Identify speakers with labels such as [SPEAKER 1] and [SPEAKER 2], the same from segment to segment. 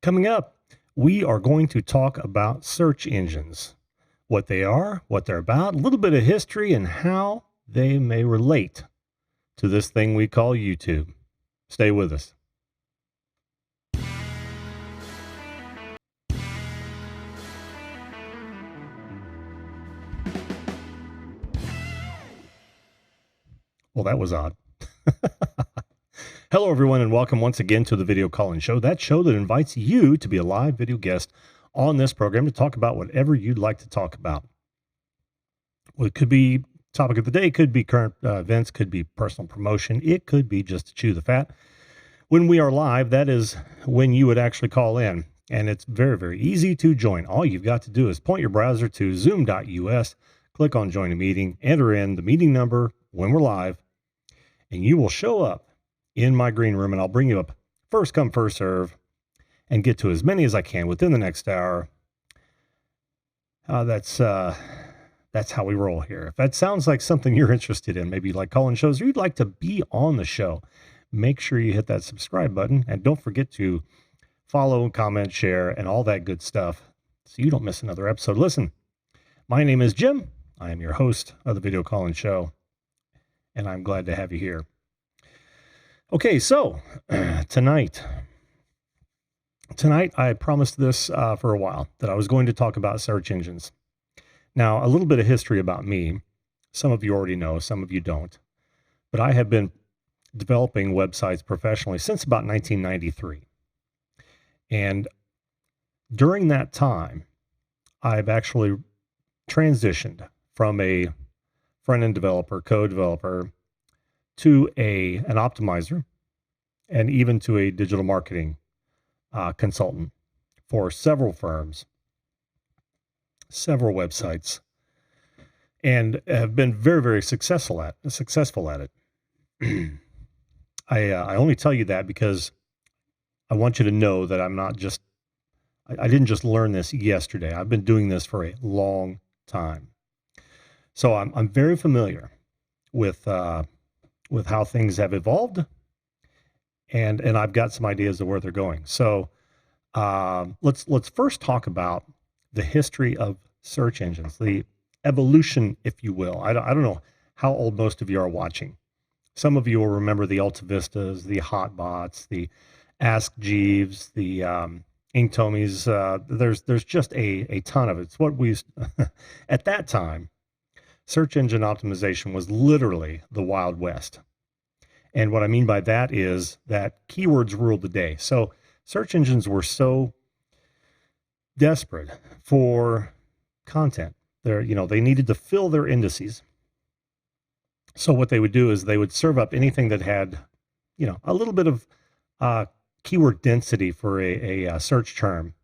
[SPEAKER 1] Coming up, we are going to talk about search engines, what they are, what they're about, a little bit of history, and how they may relate to this thing we call YouTube. Stay with us. Well, that was odd. Hello, everyone, and welcome once again to the Video Call-In Show, that show that invites you to be a live video guest on this program to talk about whatever you'd like to talk about. Well, it could be topic of the day, could be current events, could be personal promotion, it could be just to chew the fat. When we are live, that is when you would actually call in, and it's very, very easy to join. All you've got to do is point your browser to zoom.us, click on Join a Meeting, enter in the meeting number when we're live, and you will show up in my green room, and I'll bring you up first come, first serve, and get to as many as I can within the next hour. That's how we roll here. If that sounds like something you're interested in, maybe you like calling shows or you'd like to be on the show, make sure you hit that subscribe button, and don't forget to follow, comment, share, and all that good stuff so you don't miss another episode. Listen, my name is Jim. I am your host of the Video Call-In Show, and I'm glad to have you here. Okay, so tonight I promised this for a while that I was going to talk about search engines. Now, a little bit of history about me. Some of you already know, some of you don't. But I have been developing websites professionally since about 1993. And during that time, I've actually transitioned from a front-end developer, code developer, to an optimizer, and even to a digital marketing consultant for several firms, several websites, and have been very, very successful at it. I only tell you that because I want you to know that I'm not just, I didn't just learn this yesterday. I've been doing this for a long time. So I'm very familiar with how things have evolved, and I've got some ideas of where they're going. So let's first talk about the history of search engines, the evolution, if you will. I don't know how old most of you are watching. Some of you will remember the Alta Vistas, the Hotbots, the Ask Jeeves, the Inktomies. There's just a ton of it. It's what we used at that time. Search engine optimization was literally the Wild West. And what I mean by that is that keywords ruled the day. So search engines were so desperate for content. They needed to fill their indices. So what they would do is they would serve up anything that had, a little bit of keyword density for a search term.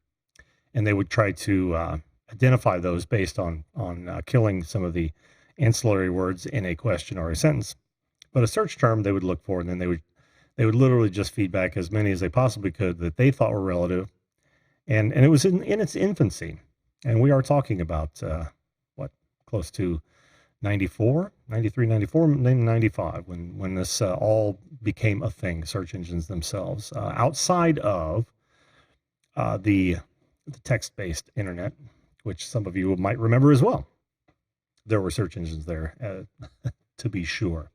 [SPEAKER 1] And they would try to identify those based on killing some of the ancillary words in a question or a sentence. But a search term they would look for, and then they would literally just feed back as many as they possibly could that they thought were relative. And it was in its infancy. And we are talking about, close to 94, 93, 94, 95, when this all became a thing, search engines themselves, outside of the text-based internet, which some of you might remember as well. There were search engines there, to be sure.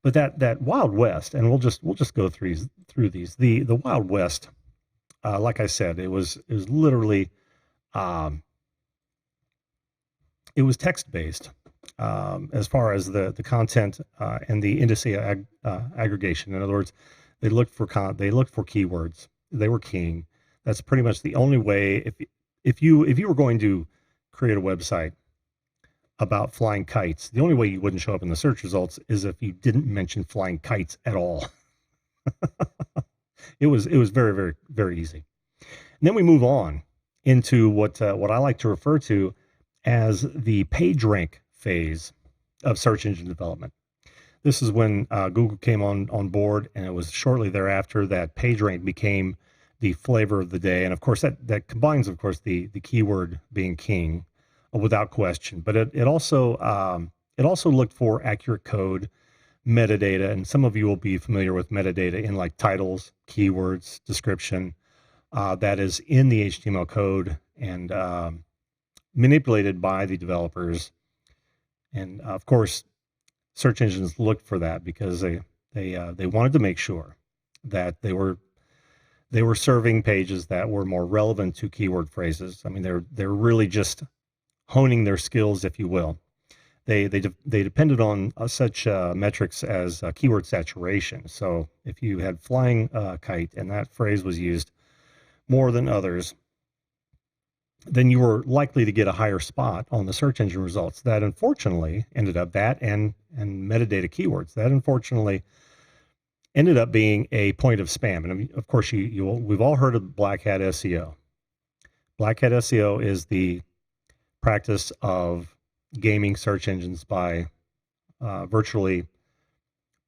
[SPEAKER 1] But that Wild West, and we'll just go through these. The Wild West, like I said, it was literally it was text-based as far as the content and the index aggregation. In other words, they looked for keywords. They were keying. That's pretty much the only way. If you were going to create a website about flying kites, the only way you wouldn't show up in the search results is if you didn't mention flying kites at all. It was very, very, very easy. And then we move on into what I like to refer to as the PageRank phase of search engine development. This is when Google came on board, and it was shortly thereafter that PageRank became the flavor of the day. And of course, that combines, of course, the keyword being king, without question. But it also looked for accurate code, metadata, and some of you will be familiar with metadata in like titles, keywords, description, that is in the HTML code and manipulated by the developers. And of course, search engines looked for that because they wanted to make sure that they were serving pages that were more relevant to keyword phrases. I mean, they're really just honing their skills, if you will. They depended on such metrics as keyword saturation. So if you had flying kite and that phrase was used more than others, then you were likely to get a higher spot on the search engine results. That unfortunately ended up and metadata keywords. That unfortunately ended up being a point of spam. And I mean, of course, we've all heard of black hat SEO. Black hat SEO is the practice of gaming search engines by virtually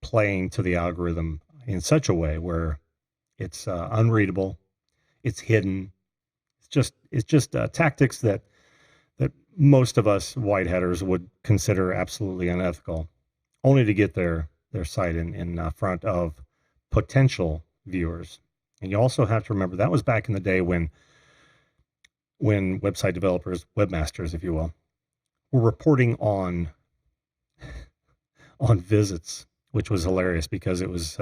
[SPEAKER 1] playing to the algorithm in such a way where it's unreadable, it's hidden. It's just tactics that most of us white hatters would consider absolutely unethical, only to get their site in front of potential viewers. And you also have to remember that was back in the day when website developers, webmasters, if you will, were reporting on visits, which was hilarious because it was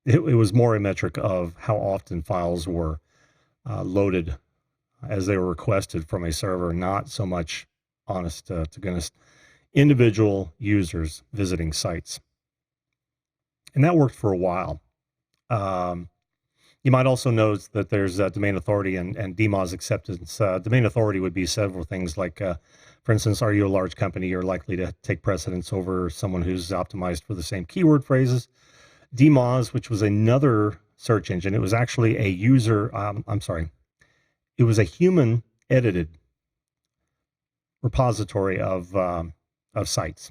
[SPEAKER 1] it was more a metric of how often files were loaded as they were requested from a server, not so much, honest to goodness, individual users visiting sites. And that worked for a while. You might also note that there's domain authority and DMOZ acceptance. Domain authority would be several things like, for instance, are you a large company? You're likely to take precedence over someone who's optimized for the same keyword phrases. DMOZ, which was another search engine, it was actually a user, it was a human edited repository of sites.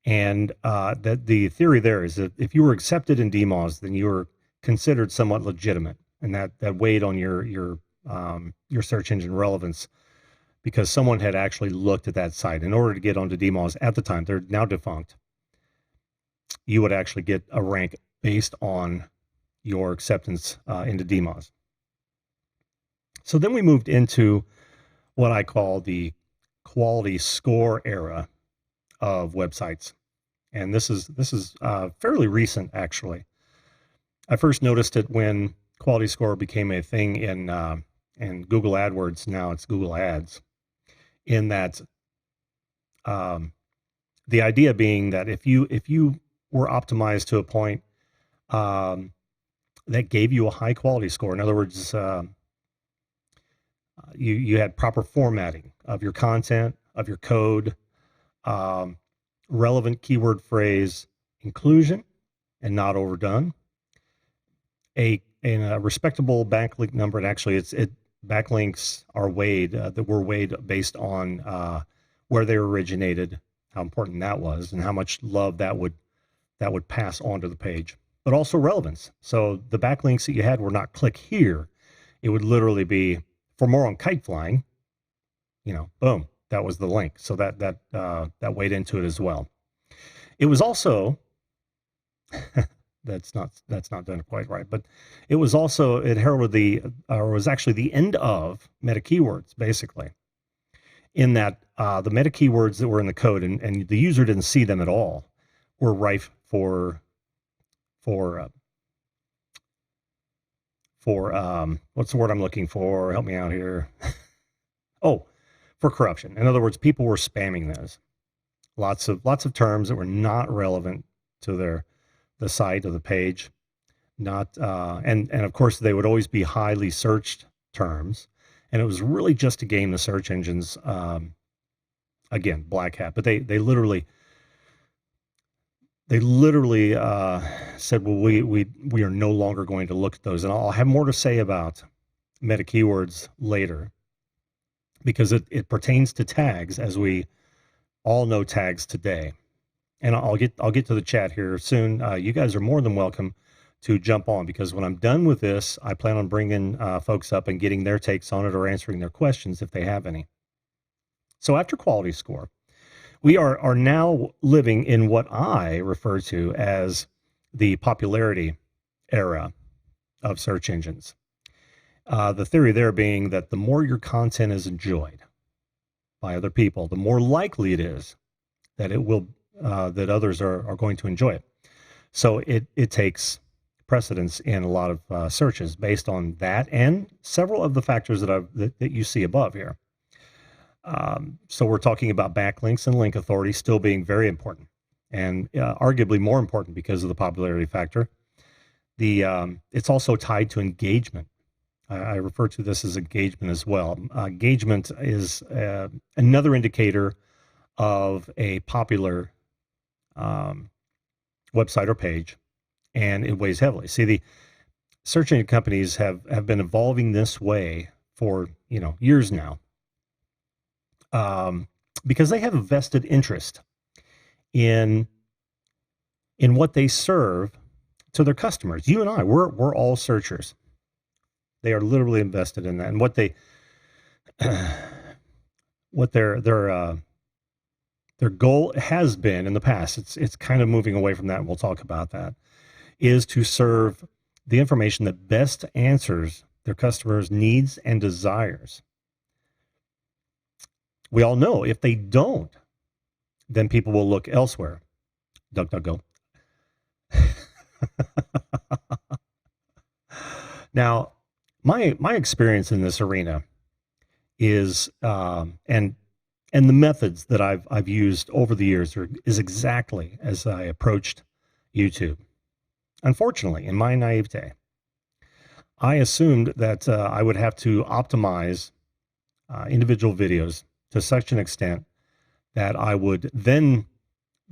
[SPEAKER 1] And that the theory there is that if you were accepted in DMOZ, then you were considered somewhat legitimate, and that weighed on your search engine relevance because someone had actually looked at that site. In order to get onto DMOZ at the time, they're now defunct, you would actually get a rank based on your acceptance into DMOZ. So then we moved into what I call the quality score era of websites. And this is fairly recent, actually. I first noticed it when quality score became a thing in Google AdWords. Now it's Google Ads. In that, the idea being that if you were optimized to a point that gave you a high quality score, in other words, you had proper formatting of your content, of your code, relevant keyword phrase inclusion and not overdone, a respectable backlink number, and actually backlinks are weighed, that were weighed based on where they originated, how important that was, and how much love that would pass on to the page, but also relevance. So the backlinks that you had were not click here. It would literally be for more on kite flying, boom, that was the link. So that weighed into it as well. It was also, that's not done quite right, but it was also, it heralded was actually the end of meta keywords, basically, in that the meta keywords that were in the code and the user didn't see them at all were rife for what's the word I'm looking for? Help me out here. For corruption. In other words, people were spamming those. Lots of terms that were not relevant to the site or the page. Not and of course they would always be highly searched terms, and it was really just to game the search engines. Again, black hat, but they literally said, well, we are no longer going to look at those. And I'll have more to say about meta keywords later, because it pertains to tags, as we all know tags today. And I'll get to the chat here soon. You guys are more than welcome to jump on, because when I'm done with this, I plan on bringing folks up and getting their takes on it or answering their questions if they have any. So after quality score, we are now living in what I refer to as the popularity era of search engines. The theory there being that the more your content is enjoyed by other people, the more likely it is that it will that others are going to enjoy it. So it takes precedence in a lot of searches based on that and several of the factors that you see above here. So we're talking about backlinks and link authority still being very important, and arguably more important because of the popularity factor. It's also tied to engagement. I refer to this as engagement as well. Engagement is another indicator of a popular website or page, and it weighs heavily. See, the search engine companies have been evolving this way for years now, because they have a vested interest in what they serve to their customers. You and I, we're all searchers. They are literally invested in that, and what their goal has been in the past. It's kind of moving away from that, and we'll talk about that. Is to serve the information that best answers their customers' needs and desires. We all know if they don't, then people will look elsewhere. DuckDuckGo. Now, my experience in this arena is and the methods that I've used over the years is exactly as I approached YouTube. Unfortunately, in my naivete, I assumed that I would have to optimize individual videos to such an extent that I would then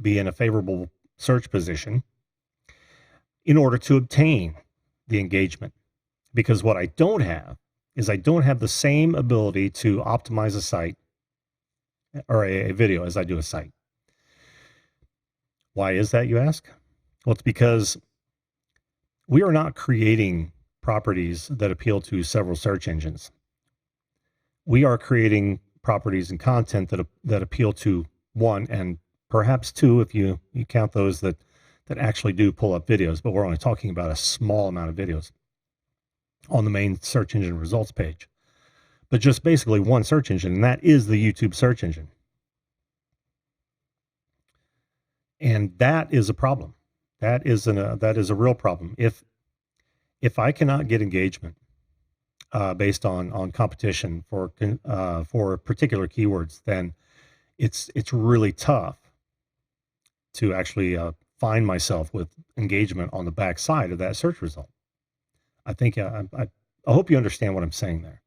[SPEAKER 1] be in a favorable search position in order to obtain the engagement. Because what I don't have is I don't have the same ability to optimize a site or a video as I do a site. Why is that, you ask? Well, it's because we are not creating properties that appeal to several search engines. We are creating properties and content that appeal to one and perhaps two if you count those that actually do pull up videos, but we're only talking about a small amount of videos on the main search engine results page. But just basically one search engine, and that is the YouTube search engine. And that is a problem. That is a real problem. If I cannot get engagement based on competition for particular keywords, then it's really tough to actually find myself with engagement on the back side of that search result. I think I hope you understand what I'm saying there.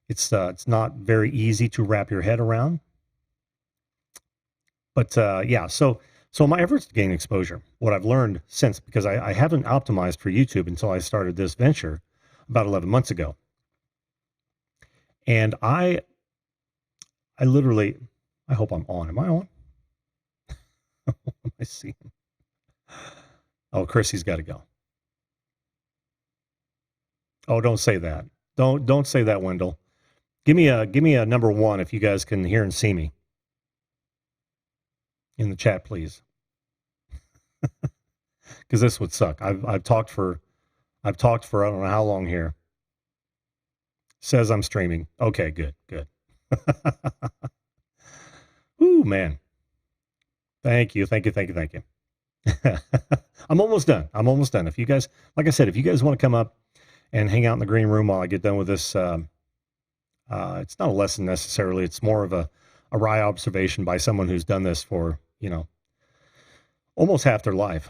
[SPEAKER 1] It's not very easy to wrap your head around, but yeah. So my efforts to gain exposure, what I've learned since, because I haven't optimized for YouTube until I started this venture about 11 months ago, and I literally, I hope I'm on. Am I on? I see him. Oh, Chrissy's got to go. Oh, don't say that. Don't say that, Wendell. Give me a number one if you guys can hear and see me in the chat, please. Because this would suck. I've talked for I don't know how long here. Says I'm streaming. Okay, good. Ooh, man. Thank you. I'm almost done. If you guys, like I said, if you guys want to come up and hang out in the green room while I get done with this, it's not a lesson necessarily. It's more of a wry observation by someone who's done this for, almost half their life.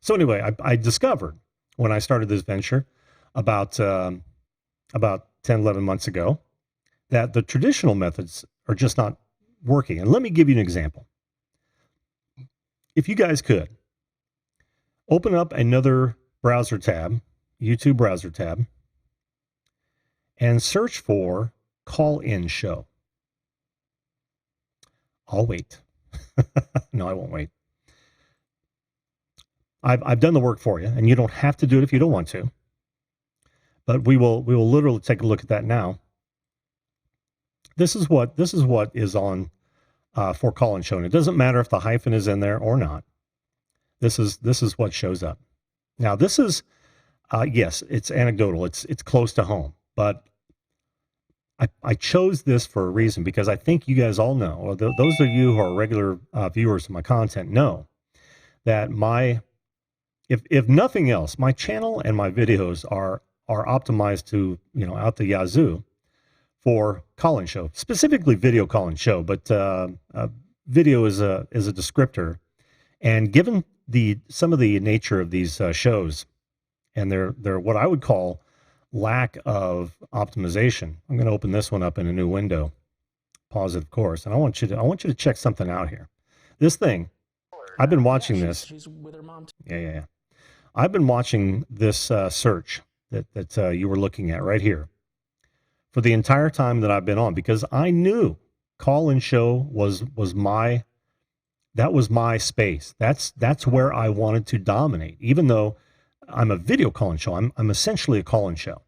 [SPEAKER 1] So anyway, I discovered when I started this venture about 10, 11 months ago that the traditional methods are just not working. And let me give you an example. If you guys could open up another browser tab, YouTube browser tab, and search for call-in show. I'll wait. No, I won't wait. I've done the work for you, and you don't have to do it if you don't want to. But we will literally take a look at that now. This is what is on for call-in show. And it doesn't matter if the hyphen is in there or not. This is what shows up. Now, this is, yes, it's anecdotal. It's close to home, but I chose this for a reason because I think you guys all know, or those of you who are regular viewers of my content know that if nothing else, my channel and my videos are optimized to, out the yazoo for call-in show, specifically video call-in show, but video is a descriptor. And given some of the nature of these shows and their what I would call lack of optimization, I'm going to open this one up in a new window, pause it, of course, and I want you to check something out here. This thing, I've been watching this.
[SPEAKER 2] She's with her mom.
[SPEAKER 1] Yeah. I've been watching this search that you were looking at right here for the entire time that I've been on, because I knew call-in show was my space. That's where I wanted to dominate. Even though I'm a video call-in show, I'm essentially a call-in show.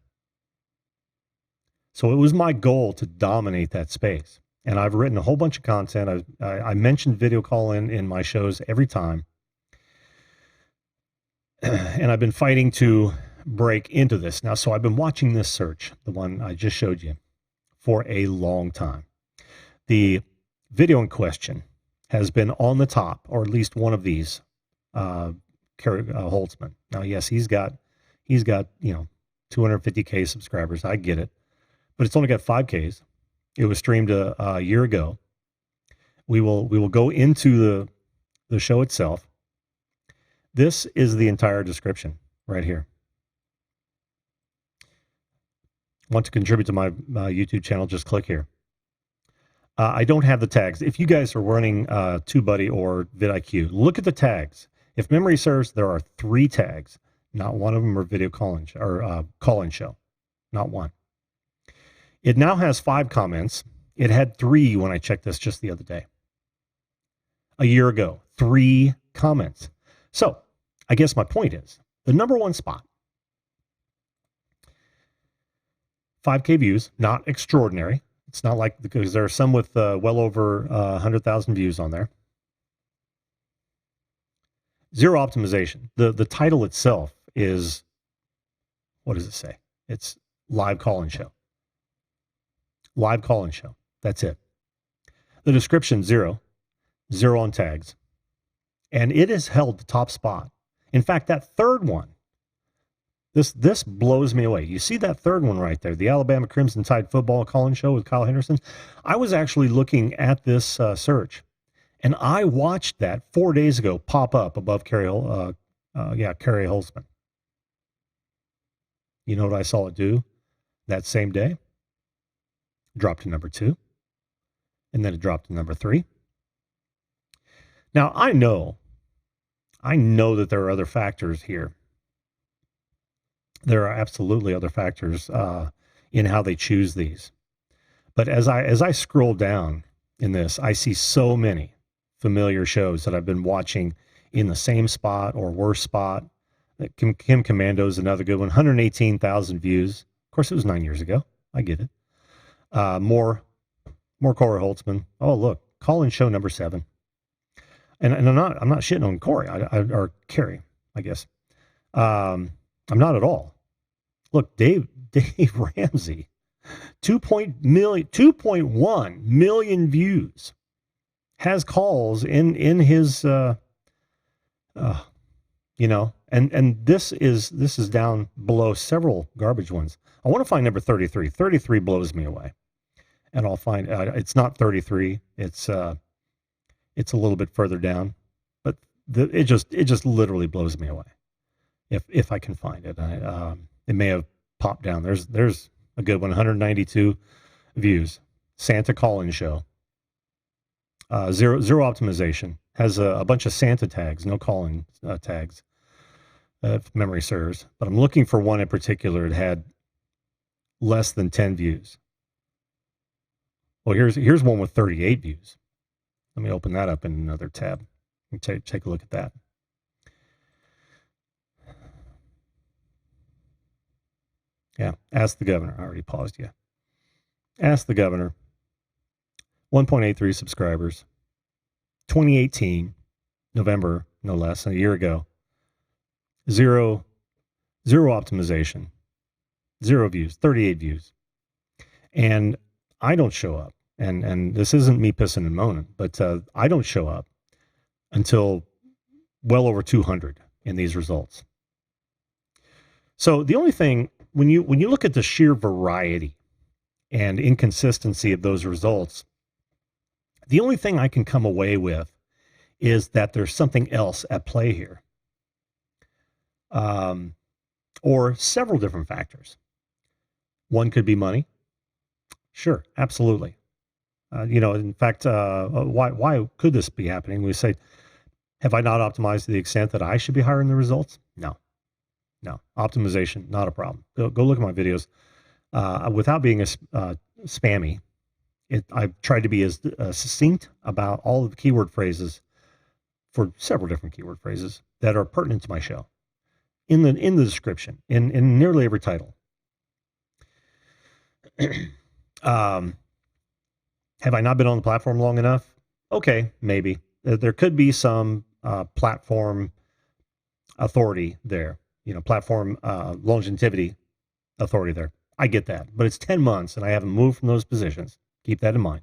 [SPEAKER 1] So it was my goal to dominate that space. And I've written a whole bunch of content. I mentioned video call-in in my shows every time. And I've been fighting to break into this now. So I've been watching this search, the one I just showed you, for a long time. The video in question has been on the top, or at least one of these, Holtzman. Now, yes, he's got 250K subscribers. I get it, but it's only got 5Ks. It was streamed a year ago. We will go into the show itself. This is the entire description right here. Want to contribute to my YouTube channel? Just click here. I don't have the tags. If you guys are running TubeBuddy or vidIQ, look at the tags. If memory serves, there are 3 tags. Not one of them are video call-in or call-in show. Not one. It now has 5 comments. It had 3 when I checked this just the other day. A year ago, 3 comments. So I guess my point is the number 1 spot. 5K views, not extraordinary. It's not like, because there are some with well over 100,000 views on there. 0 optimization. The title itself is, what does it say? It's live call-in show. Live call-in show. That's it. The description, 0. 0 on tags. And it has held the top spot. In fact, that third one, this blows me away. You see that third one right there, the Alabama Crimson Tide football call-in show with Kyle Henderson? I was actually looking at this search, and I watched that 4 days ago pop up above Carrie Holtzman. You know what I saw it do that same day? Dropped to number 2, and then it dropped to number 3. Now, I know that there are other factors here. There are absolutely other factors in how they choose these. But as I scroll down in this, I see so many familiar shows that I've been watching in the same spot or worse spot. Kim Commando's another good one, 118,000 views. Of course, it was 9 years ago. I get it. More Corey Holtzman. Oh, look, call-in show number 7. And I'm not shitting on Corey or Carrie, I guess. I'm not at all. Look, Dave Ramsey, 2.1 million views, has calls in his, and this is down below several garbage ones. I want to find number 33. 33 blows me away, and I'll find it's not 33. It's a little bit further down, but it just literally blows me away. If I can find it, it may have popped down. There's a good one, 192 views. Santa call-in show. Zero optimization. Has a bunch of Santa tags, no call-in tags, if memory serves. But I'm looking for one in particular. It had less than 10 views. Well, here's one with 38 views. Let me open that up in another tab and take a look at that. Yeah, Ask the Governor. I already paused you. Ask the Governor. 1.83 subscribers. 2018, November, no less, a year ago. 0 zero optimization, 0 views, 38 views. And I don't show up. And this isn't me pissing and moaning, but I don't show up until well over 200 in these results. So the only thing, when you look at the sheer variety and inconsistency of those results, the only thing I can come away with is that there's something else at play here, or several different factors. One could be money. Sure, absolutely. In fact, why could this be happening? We say, have I not optimized to the extent that I should be higher in the results? No. Optimization, not a problem. Go look at my videos. Without being spammy, I've tried to be as succinct about all of the keyword phrases for several different keyword phrases that are pertinent to my show in the description, in nearly every title. Have I not been on the platform long enough? Okay, maybe. There could be some platform authority there, platform longevity authority there. I get that, but it's 10 months and I haven't moved from those positions. Keep that in mind.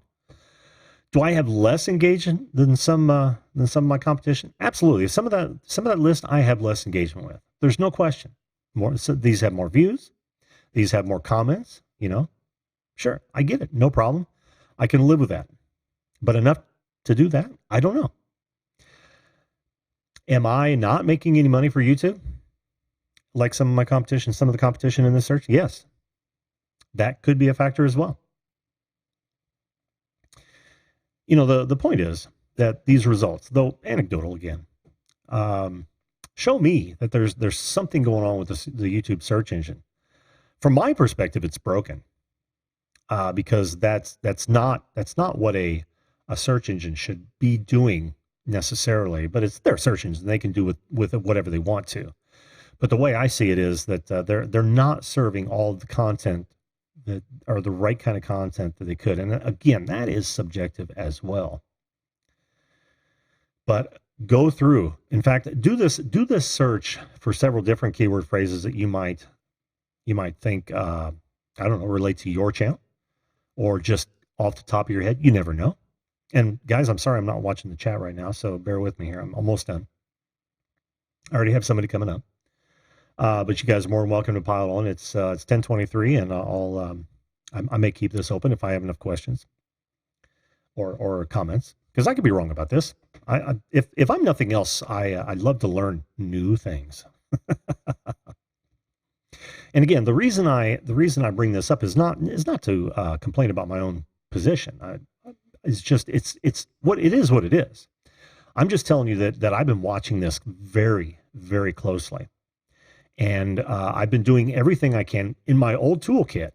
[SPEAKER 1] Do I have less engagement than some of my competition? Absolutely. Some of that list I have less engagement with. There's no question. These have more views. These have more comments. Sure, I get it. No problem. I can live with that. But enough to do that? I don't know. Am I not making any money for YouTube? Like some of the competition in this search? Yes. That could be a factor as well. The point is that these results, though anecdotal again, show me that there's something going on with the YouTube search engine. From my perspective, it's broken. Because that's not what a search engine should be doing necessarily, but it's their search engine. They can do with it whatever they want to. But the way I see it is that they're not serving all of the content that are the right kind of content that they could. And again, that is subjective as well. But go through. In fact, do this search for several different keyword phrases that you might think relate to your channel. Or just off the top of your head. You never know. And guys, I'm sorry I'm not watching the chat right now, so bear with me here. I'm almost done. I already have somebody coming up. But you guys are more than welcome to pile on. It's 10:23, and I may keep this open if I have enough questions or comments, because I could be wrong about this. If I'm nothing else, I love to learn new things. And again, the reason I bring this up is not to complain about my own position. It's what it is. What it is. I'm just telling you that I've been watching this very, very closely, and I've been doing everything I can in my old toolkit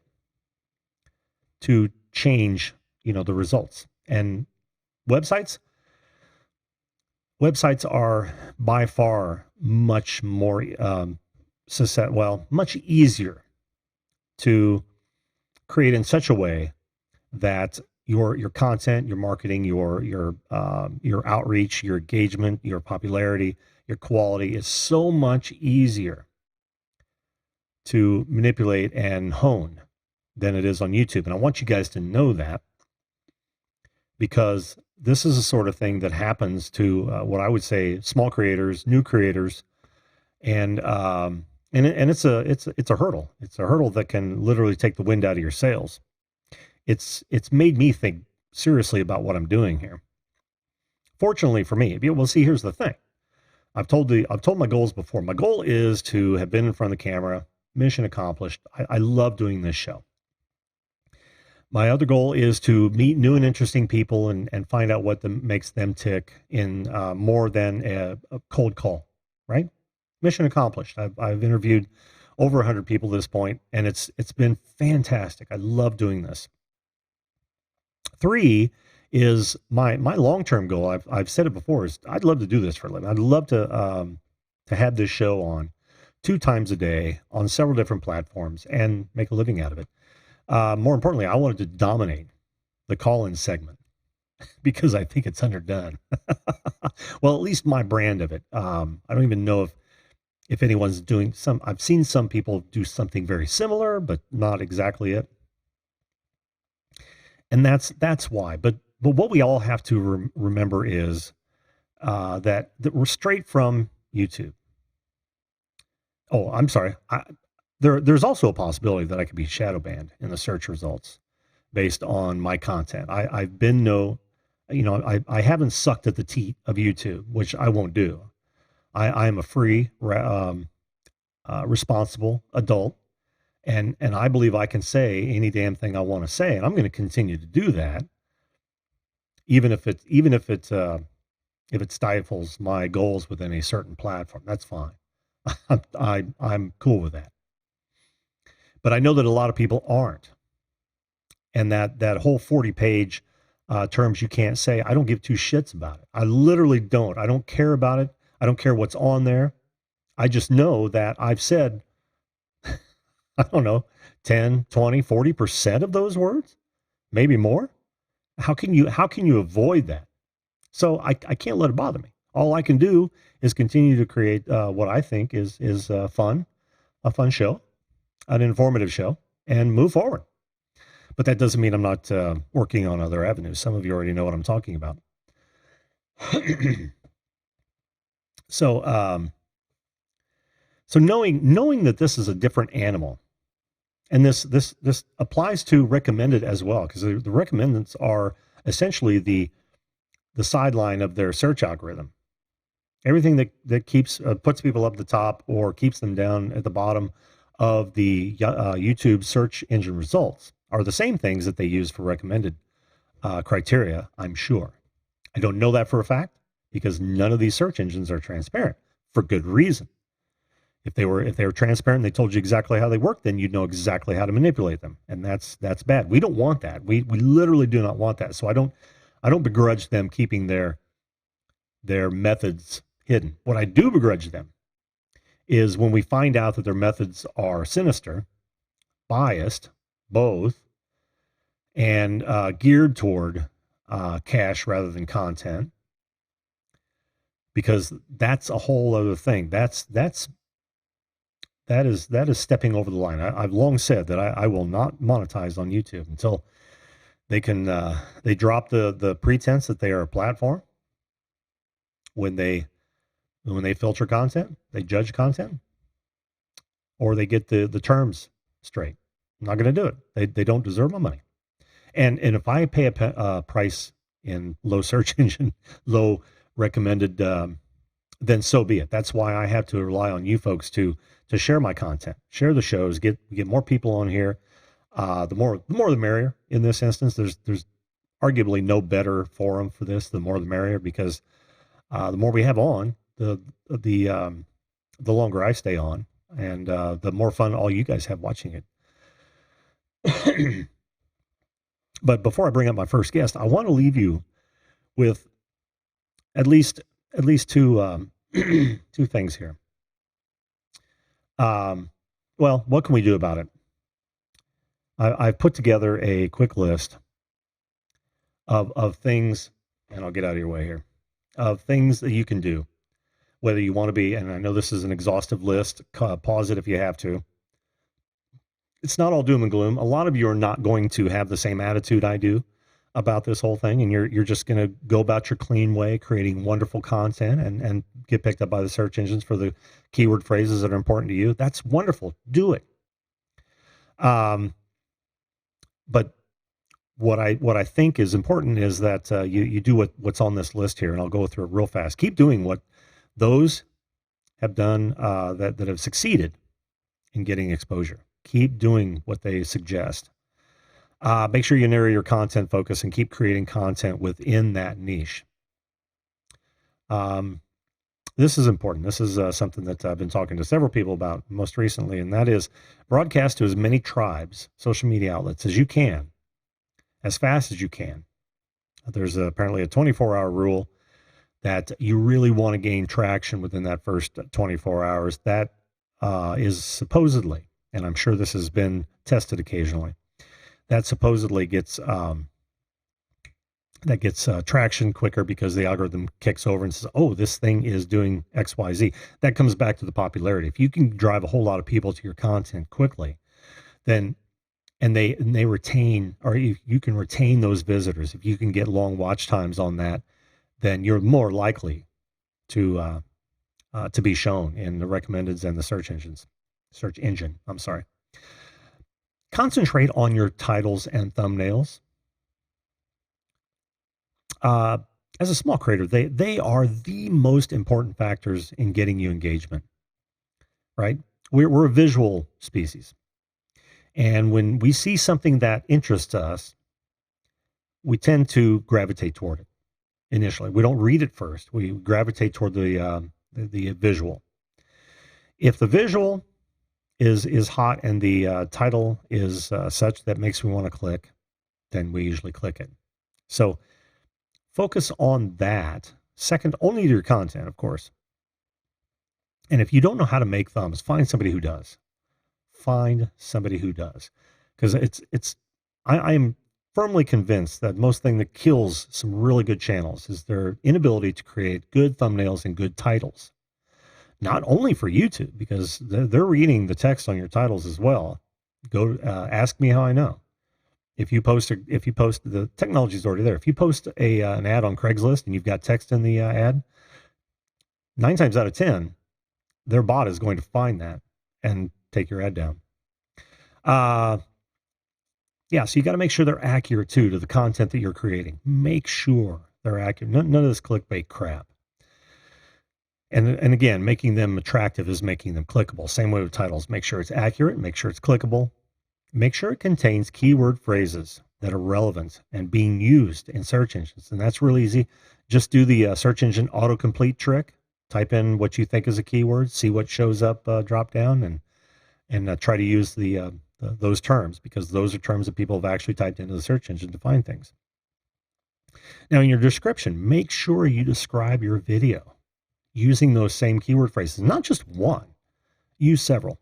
[SPEAKER 1] to change, the results. And websites are by far much more much easier to create in such a way that your content, your marketing, your outreach, your engagement, your popularity, your quality is so much easier to manipulate and hone than it is on YouTube. And I want you guys to know that, because this is the sort of thing that happens to what I would say small creators, new creators, and it's a hurdle. It's a hurdle that can literally take the wind out of your sails. It's made me think seriously about what I'm doing here. Fortunately for me, well, see, here's the thing. I've told my goals before. My goal is to have been in front of the camera. Mission accomplished. I love doing this show. My other goal is to meet new and interesting people and find out what makes them tick in more than a cold call, right? Mission accomplished. I've interviewed over 100 people at this point, and it's been fantastic. I love doing this. 3 is my long-term goal. I've said it before, is I'd love to do this for a living. I'd love to have this show on 2 times a day on several different platforms and make a living out of it. More importantly, I wanted to dominate the call-in segment because I think it's underdone. Well, at least my brand of it. I don't even know if anyone's doing I've seen some people do something very similar, but not exactly it. And that's why. But what we all have to remember is that we're straight from YouTube. Oh, I'm sorry. There's also a possibility that I could be shadow banned in the search results based on my content. I've been I haven't sucked at the teat of YouTube, which I won't do. I am a free, responsible adult, and I believe I can say any damn thing I want to say, and I'm going to continue to do that, even if it stifles my goals within a certain platform. That's fine. I'm cool with that. But I know that a lot of people aren't, and that whole 40-page terms you can't say, I don't give two shits about it. I literally don't. I don't care about it. I don't care what's on there. I just know that I've said, I don't know, 10, 20, 40% of those words, maybe more. How can you avoid that? So I can't let it bother me. All I can do is continue to create what I think is a fun show, an informative show, and move forward. But that doesn't mean I'm not working on other avenues. Some of you already know what I'm talking about. So knowing that this is a different animal, and this applies to recommended as well, because the recommendeds are essentially the sideline of their search algorithm. Everything that keeps puts people up at the top or keeps them down at the bottom of the YouTube search engine results are the same things that they use for recommended criteria, I'm sure. I don't know that for a fact because none of these search engines are transparent for good reason. If they were transparent and they told you exactly how they work, then you'd know exactly how to manipulate them. And that's bad. We don't want that. We literally do not want that. So I don't begrudge them keeping their methods hidden. What I do begrudge them is when we find out that their methods are sinister, biased, both, and geared toward cash rather than content, because that's a whole other thing. That is stepping over the line. I've long said that I will not monetize on YouTube until they drop the pretense that they are a platform. When they filter content, they judge content, or they get the terms straight. I'm not going to do it. They don't deserve my money. And if I pay a price in low search engine, low recommended, then so be it. That's why I have to rely on you folks to share my content, share the shows, get more people on here. The more the merrier. In this instance, there's arguably no better forum for this. The more the merrier, because the more we have on, the longer I stay on, and the more fun all you guys have watching it. But before I bring up my first guest, I want to leave you with at least two two things here. Well, what can we do about it? I've put together a quick list of things, and I'll get out of your way here, of things that you can do, whether you want to be, and I know this is an exhaustive list, pause it if you have to. It's not all doom and gloom. A lot of you are not going to have the same attitude I do about this whole thing, and you're just going to go about your clean way, creating wonderful content and get picked up by the search engines for the keyword phrases that are important to you. That's wonderful. Do it. But what I think is important is that you do what's on this list here, and I'll go through it real fast. Keep doing what those have done that have succeeded in getting exposure. Keep doing what they suggest. Make sure you narrow your content focus and keep creating content within that niche. This is important. This is something that I've been talking to several people about most recently, and that is broadcast to as many tribes, social media outlets as you can, as fast as you can. There's apparently a 24-hour rule that you really want to gain traction within that first 24 hours. That is supposedly, and I'm sure this has been tested occasionally, that supposedly gets that gets traction quicker because the algorithm kicks over and says, oh, this thing is doing XYZ. That comes back to the popularity. If you can drive a whole lot of people to your content quickly, then and they retain, or you can retain those visitors. If you can get long watch times on that, then you're more likely to be shown in the recommendeds and the search engine. I'm sorry. Concentrate on your titles and thumbnails. As a small creator, they are the most important factors in getting you engagement, right? We're a visual species. And when we see something that interests us, we tend to gravitate toward it initially. We don't read it first. We gravitate toward the visual. If the visual is hot and the title is such that makes me want to click, then we usually click it. So focus on that, second only to your content, of course. And if you don't know how to make thumbs, find somebody who does. Find somebody who does. Because I am firmly convinced that most thing that kills some really good channels is their inability to create good thumbnails and good titles. Not only for YouTube, because they're reading the text on your titles as well. Go ask me how I know. If you post the technology is already there. If you post an ad on Craigslist and you've got text in the ad, 9 times out of 10, their bot is going to find that and take your ad down. Yeah, so you got to make sure they're accurate too to the content that you're creating. Make sure they're accurate. None of this clickbait crap. And again, making them attractive is making them clickable. Same way with titles. Make sure it's accurate. Make sure it's clickable. Make sure it contains keyword phrases that are relevant and being used in search engines. And that's really easy. Just do the search engine autocomplete trick. Type in what you think is a keyword, see what shows up, drop down, and try to use those terms, because those are terms that people have actually typed into the search engine to find things. Now, in your description, make sure you describe your video using those same keyword phrases, not just one. Use several.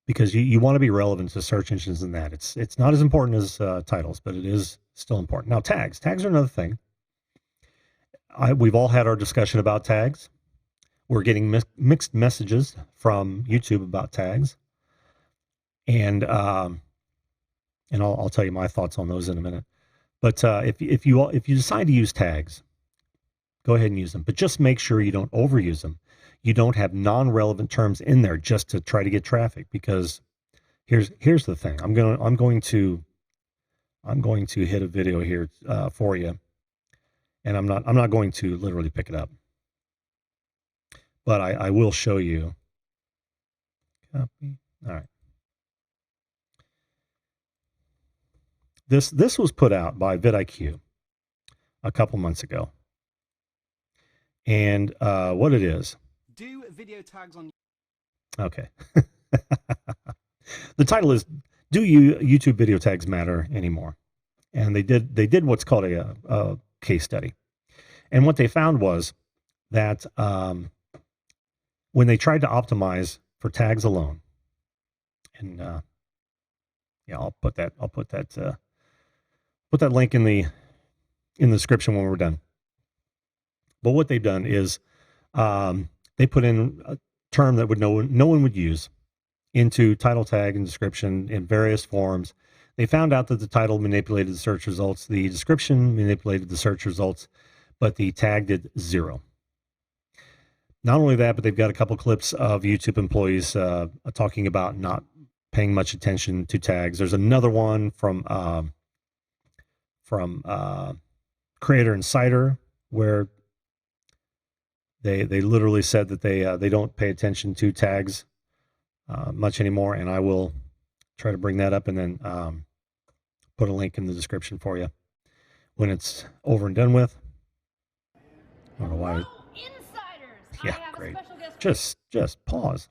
[SPEAKER 1] Because you want to be relevant to search engines in that. It's not as important as titles, but it is still important. Now, tags. Tags are another thing. We've all had our discussion about tags. We're getting mixed messages from YouTube about tags. And I'll tell you my thoughts on those in a minute. But if you decide to use tags, go ahead and use them. But just make sure you don't overuse them. You don't have non-relevant terms in there just to try to get traffic, because here's the thing. I'm going to hit a video here for you, and I'm not going to literally pick it up, but I will show you. Copy. All right. This was put out by vidIQ a couple months ago, and what it is.
[SPEAKER 2] Do video tags on.
[SPEAKER 1] Okay. The title is, "Do YouTube video tags matter anymore?" And they did what's called a case study, and what they found was that when they tried to optimize for tags alone, and yeah, I'll put that link in the description when we're done. But what they've done is they put in a term that no one would use into title, tag, and description in various forms. They found out that the title manipulated the search results, the description manipulated the search results, but the tag did 0. Not only that, but they've got a couple clips of YouTube employees talking about not paying much attention to tags. There's another one from Creator Insider where they literally said that they don't pay attention to tags much anymore, and I will try to bring that up and then put a link in the description for you when it's over and done with. I don't know why. Yeah, great. Just pause.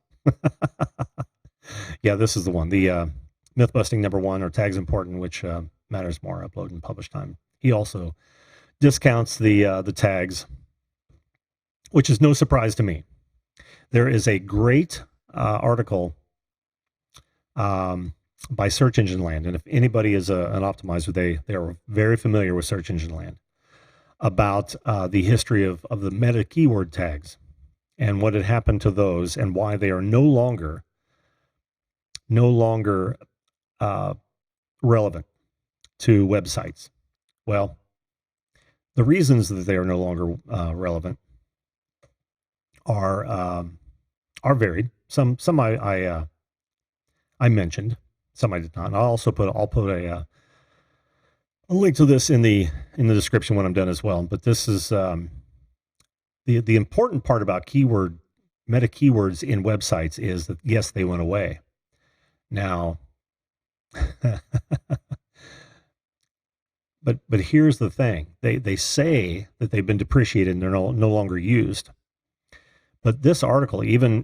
[SPEAKER 1] Yeah, this is the one. The myth busting number 1, or tags important, which matters more, upload and publish time. He also discounts the tags, which is no surprise to me. There is a great article by Search Engine Land. And if anybody is an optimizer, they are very familiar with Search Engine Land, about the history of the meta keyword tags and what had happened to those and why they are no longer relevant to websites. Well, the reasons that they are no longer relevant are varied. Some I mentioned, some I did not. And I'll put a link to this in the description when I'm done as well. But this is the important part about meta keywords in websites is that yes, they went away. Now, but here's the thing: they say that they've been depreciated and they're no longer used. But this article, even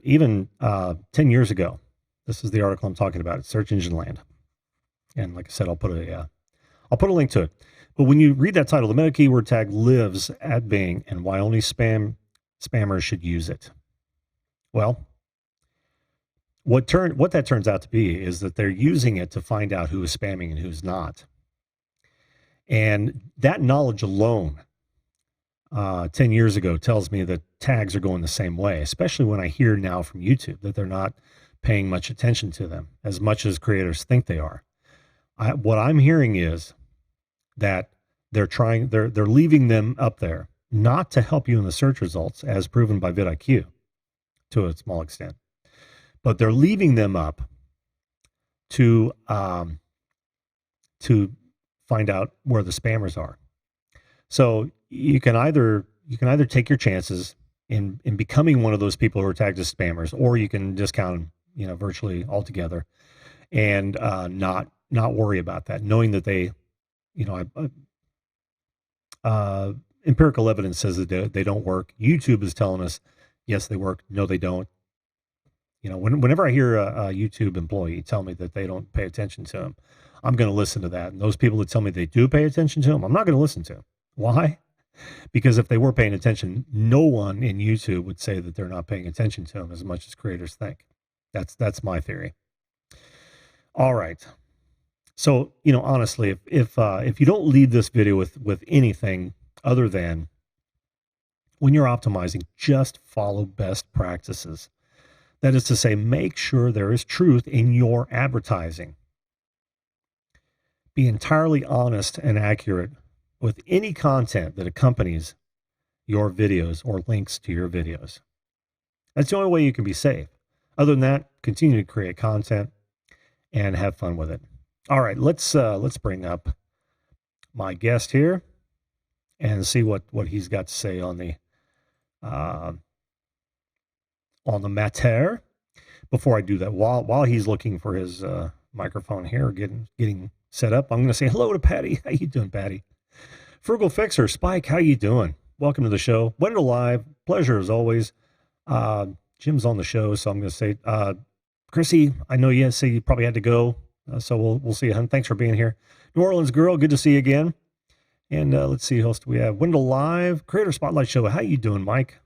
[SPEAKER 1] 10 years ago, this is the article I'm talking about. It's Search Engine Land, and like I said, I'll put a link to it. But when you read that title, the meta keyword tag lives at Bing, and why only spammers should use it. Well, what that turns out to be is that they're using it to find out who is spamming and who's not. And that knowledge alone, 10 years ago, tells me that tags are going the same way, especially when I hear now from YouTube that they're not paying much attention to them as much as creators think they are. What I'm hearing is that they're leaving them up there not to help you in the search results, as proven by vidIQ to a small extent, but they're leaving them up to find out where the spammers are. So you can either take your chances in becoming one of those people who are tagged as spammers, or you can discount them, virtually altogether, and not worry about that, knowing that they, empirical evidence says that they don't work. YouTube is telling us, yes, they work. No, they don't. Whenever I hear a YouTube employee tell me that they don't pay attention to them, I'm going to listen to that. And those people that tell me they do pay attention to them, I'm not going to listen to. Why? Because if they were paying attention, no one in YouTube would say that they're not paying attention to them as much as creators think. That's my theory. All right. So, honestly, if you don't leave this video with anything other than, when you're optimizing, just follow best practices. That is to say, make sure there is truth in your advertising. Be entirely honest and accurate with any content that accompanies your videos or links to your videos. That's the only way you can be safe. Other than that, continue to create content and have fun with it. All right, let's bring up my guest here and see what he's got to say on the matter. Before I do that, while he's looking for his microphone here, getting set up, I'm going to say hello to Patty. How you doing, Patty? Frugal Fixer, Spike, how you doing? Welcome to the show. Wendell Live, pleasure as always. Jim's on the show, so I'm going to say, Chrissy, I know you say you probably had to go, so we'll see you, hon. Thanks for being here. New Orleans girl, good to see you again. And let's see who else do we have. Wendell Live, Creator Spotlight Show. How you doing, Mike?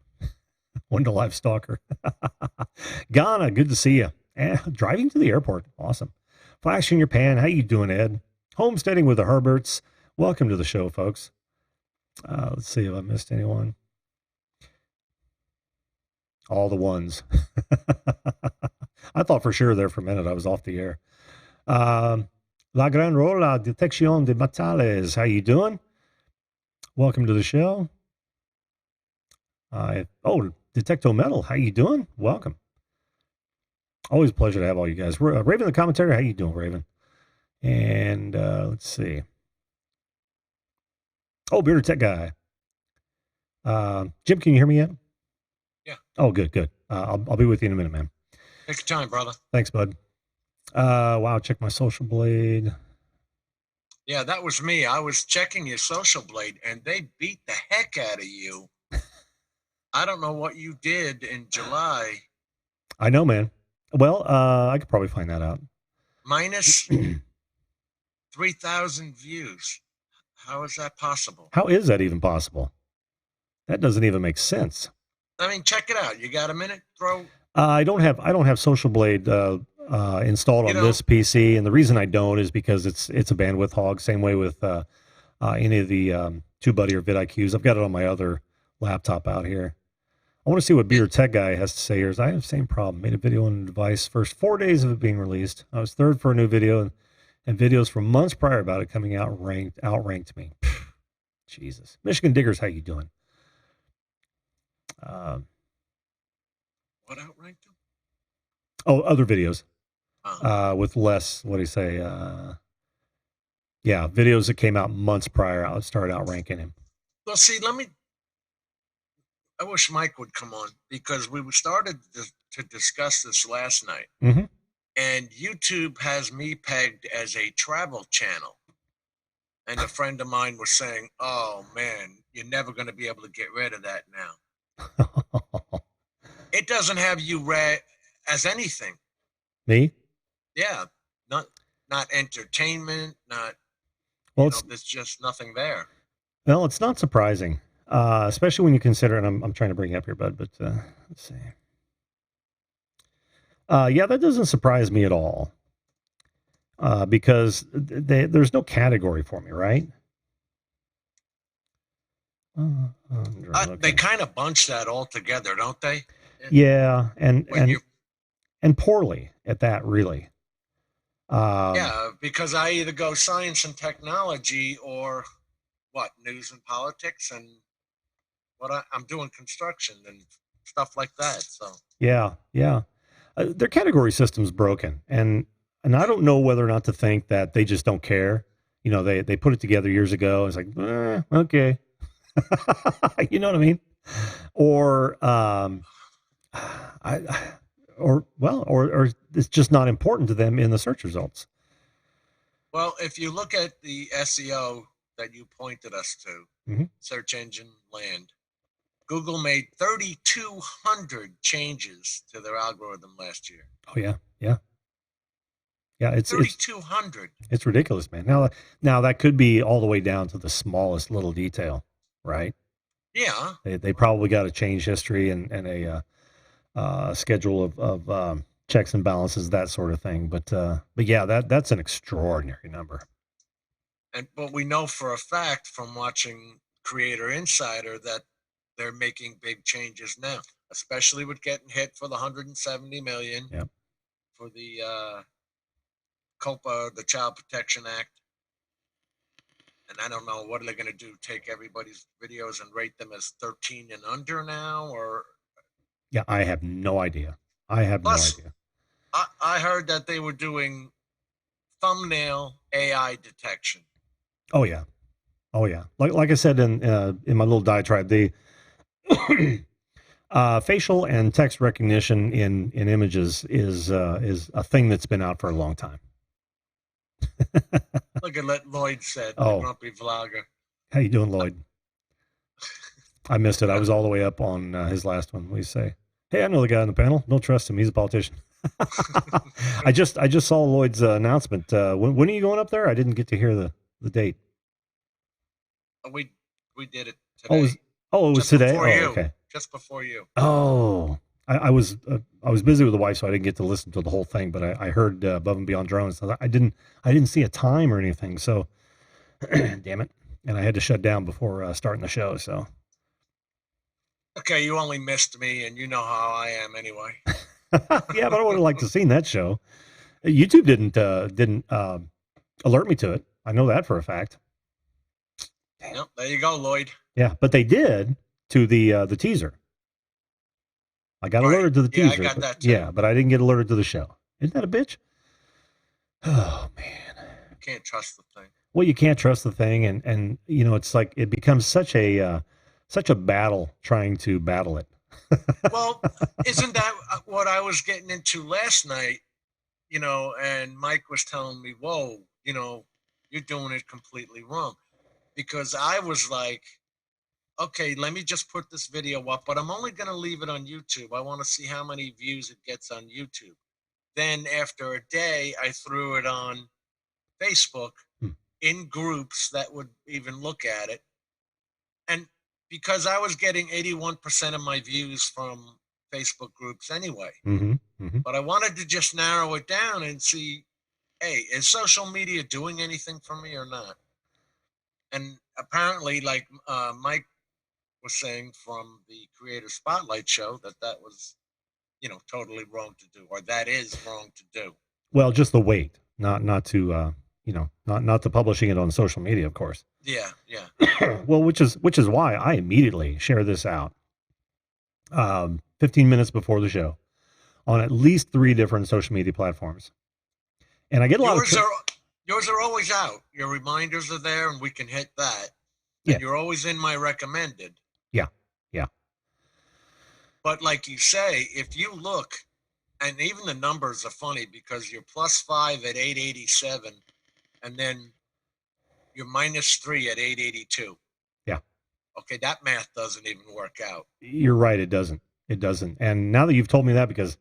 [SPEAKER 1] Wendell Live stalker. Ghana, good to see you. Driving to the airport, awesome. Flash in your pan, how you doing, Ed? Homesteading with the Herberts. Welcome to the show, folks. Let's see if I missed anyone. All the ones. I thought for sure there for a minute I was off the air. La Gran Rola, Detección de Matales. How you doing? Welcome to the show. Detecto Metal. How you doing? Welcome. Always a pleasure to have all you guys. Raven the commentary. How you doing, Raven? And let's see. Oh, Bearded Tech Guy. Jim, can you hear me yet?
[SPEAKER 3] Yeah.
[SPEAKER 1] Oh, good. I'll be with you in a minute, man.
[SPEAKER 3] Take your time, brother.
[SPEAKER 1] Thanks, bud. Wow, check my Social Blade.
[SPEAKER 3] Yeah, that was me. I was checking your Social Blade, and they beat the heck out of you. I don't know what you did in July.
[SPEAKER 1] I know, man. Well, I could probably find that out.
[SPEAKER 3] Minus 3,000 views. How is that possible?
[SPEAKER 1] How is that even possible? That doesn't even make sense.
[SPEAKER 3] I mean, check it out. You got a minute?
[SPEAKER 1] I don't have Social Blade installed
[SPEAKER 3] You
[SPEAKER 1] on
[SPEAKER 3] know,
[SPEAKER 1] this PC, and the reason I don't is because it's a bandwidth hog. Same way with any of the TubeBuddy or vidIQs. I've got it on my other laptop out here. I want to see what
[SPEAKER 3] it,
[SPEAKER 1] Beer Tech Guy has to say here. I have the same problem. Made a video on the device first 4 days of it being released. I was third for a new video, and videos from months prior about it coming out outranked me. Jesus. Michigan Diggers, how you doing?
[SPEAKER 3] what outranked him?
[SPEAKER 1] Oh, other videos
[SPEAKER 3] Oh.
[SPEAKER 1] with less, what do you say? Yeah, videos that came out months prior started outranking him.
[SPEAKER 3] Well, see, I wish Mike would come on because we started to discuss this last night.
[SPEAKER 1] Mm-hmm.
[SPEAKER 3] And YouTube has me pegged as a travel channel. And a friend of mine was saying, "Oh man, you're never going to be able to get rid of that now. It doesn't have you read as anything.
[SPEAKER 1] Me?
[SPEAKER 3] Yeah, not entertainment, not
[SPEAKER 1] Well, it's
[SPEAKER 3] there's just nothing there."
[SPEAKER 1] it's not surprising, especially when you consider. And I'm trying to bring it up here, bud. But let's see. Yeah, that doesn't surprise me at all. Because there's no category for me, right?
[SPEAKER 3] They
[SPEAKER 1] Okay.
[SPEAKER 3] kind of bunch that all together, don't they?
[SPEAKER 1] Yeah, and
[SPEAKER 3] When you
[SPEAKER 1] and poorly at that, really.
[SPEAKER 3] Yeah, because I either go science and technology or what, news and politics, and I'm doing construction and stuff like that. So
[SPEAKER 1] Yeah, yeah. Their category system's broken, and I don't know whether or not to think that they just don't care. You know, they put it together years ago. It's like, okay, you know what I mean? Or I or it's just not important to them in the search results.
[SPEAKER 3] well, if you look at the SEO that you pointed us to,
[SPEAKER 1] Mm-hmm.
[SPEAKER 3] search engine land, Google made 3,200 changes to their algorithm last year.
[SPEAKER 1] Oh yeah, yeah, yeah. It's
[SPEAKER 3] 3,200.
[SPEAKER 1] it's ridiculous, man. Now that could be all the way down to the smallest little detail, right?
[SPEAKER 3] Yeah.
[SPEAKER 1] They probably got a change history and a schedule of checks and balances, that sort of thing. But yeah, that's an extraordinary number.
[SPEAKER 3] But we know for a fact from watching Creator Insider that they're making big changes now, especially with getting hit for the 170 million
[SPEAKER 1] Yep.
[SPEAKER 3] for the COPA, the Child Protection Act. And I don't know what are they going to do? Take everybody's videos and rate them as 13 and under now, or
[SPEAKER 1] Yeah, I have no idea. I have no
[SPEAKER 3] plus
[SPEAKER 1] idea.
[SPEAKER 3] I heard that they were doing thumbnail AI detection.
[SPEAKER 1] Oh yeah, oh yeah. Like I said in my little diatribe, the facial and text recognition in images is a thing that's been out for a long time.
[SPEAKER 3] Look at what Lloyd said, the
[SPEAKER 1] Oh,
[SPEAKER 3] grumpy vlogger.
[SPEAKER 1] how you doing, Lloyd? I missed it. I was all the way up on his last one. We say, hey, I know the guy on the panel. Don't trust him. He's a politician. I just saw Lloyd's announcement. When are you going up there? I didn't get to hear the date.
[SPEAKER 3] We did it
[SPEAKER 1] Oh,
[SPEAKER 3] today.
[SPEAKER 1] it was
[SPEAKER 3] Just
[SPEAKER 1] today.
[SPEAKER 3] before
[SPEAKER 1] Oh,
[SPEAKER 3] you.
[SPEAKER 1] okay.
[SPEAKER 3] Just before you.
[SPEAKER 1] Oh, I was busy with the wife, so I didn't get to listen to the whole thing. But I heard Above and Beyond Drones. So I didn't see a time or anything. So, damn it, and I had to shut down before starting the show. So,
[SPEAKER 3] Okay, you only missed me, and you know how I am anyway.
[SPEAKER 1] yeah, but I would have liked to seen that show. YouTube didn't alert me to it. I know that for a fact.
[SPEAKER 3] Yep, there you go, Lloyd.
[SPEAKER 1] Yeah, but they did to the teaser. I got alerted to the teaser.
[SPEAKER 3] Yeah, I got that too.
[SPEAKER 1] Yeah, but I didn't get alerted to the show. Isn't that a bitch? Oh man.
[SPEAKER 3] You can't trust the thing.
[SPEAKER 1] Well, you can't trust the thing, and you know, it's like it becomes such a battle trying to battle it.
[SPEAKER 3] Well, isn't that what I was getting into last night? You know, and Mike was telling me, "Whoa, you know, you're doing it completely wrong," because I was like, "Okay, let me just put this video up, but I'm only going to leave it on YouTube. I want to see how many views it gets on YouTube." Then after a day, I threw it on Facebook in groups that would even look at it. And because I was getting 81% of my views from Facebook groups anyway.
[SPEAKER 1] Mm-hmm. Mm-hmm.
[SPEAKER 3] But I wanted to just narrow it down and see, hey, is social media doing anything for me or not? And apparently, like Mike was saying from the Creator Spotlight show, that was, totally wrong to do, or that is wrong to do.
[SPEAKER 1] Well, just the weight, not to not to publishing it on social media, of course.
[SPEAKER 3] Yeah, yeah.
[SPEAKER 1] Well, which is why I immediately share this out 15 minutes before the show on at least 3 different social media platforms. And I get a lot
[SPEAKER 3] yours are always out. Your reminders are there, and we can hit that.
[SPEAKER 1] Yeah.
[SPEAKER 3] And you're always in my recommended.
[SPEAKER 1] Yeah, yeah.
[SPEAKER 3] But like you say, if you look, and even the numbers are funny because you're +5 at 887, and then you're -3 at 882.
[SPEAKER 1] Yeah.
[SPEAKER 3] Okay, that math doesn't even work out.
[SPEAKER 1] You're right. It doesn't. It doesn't. And now that you've told me that, because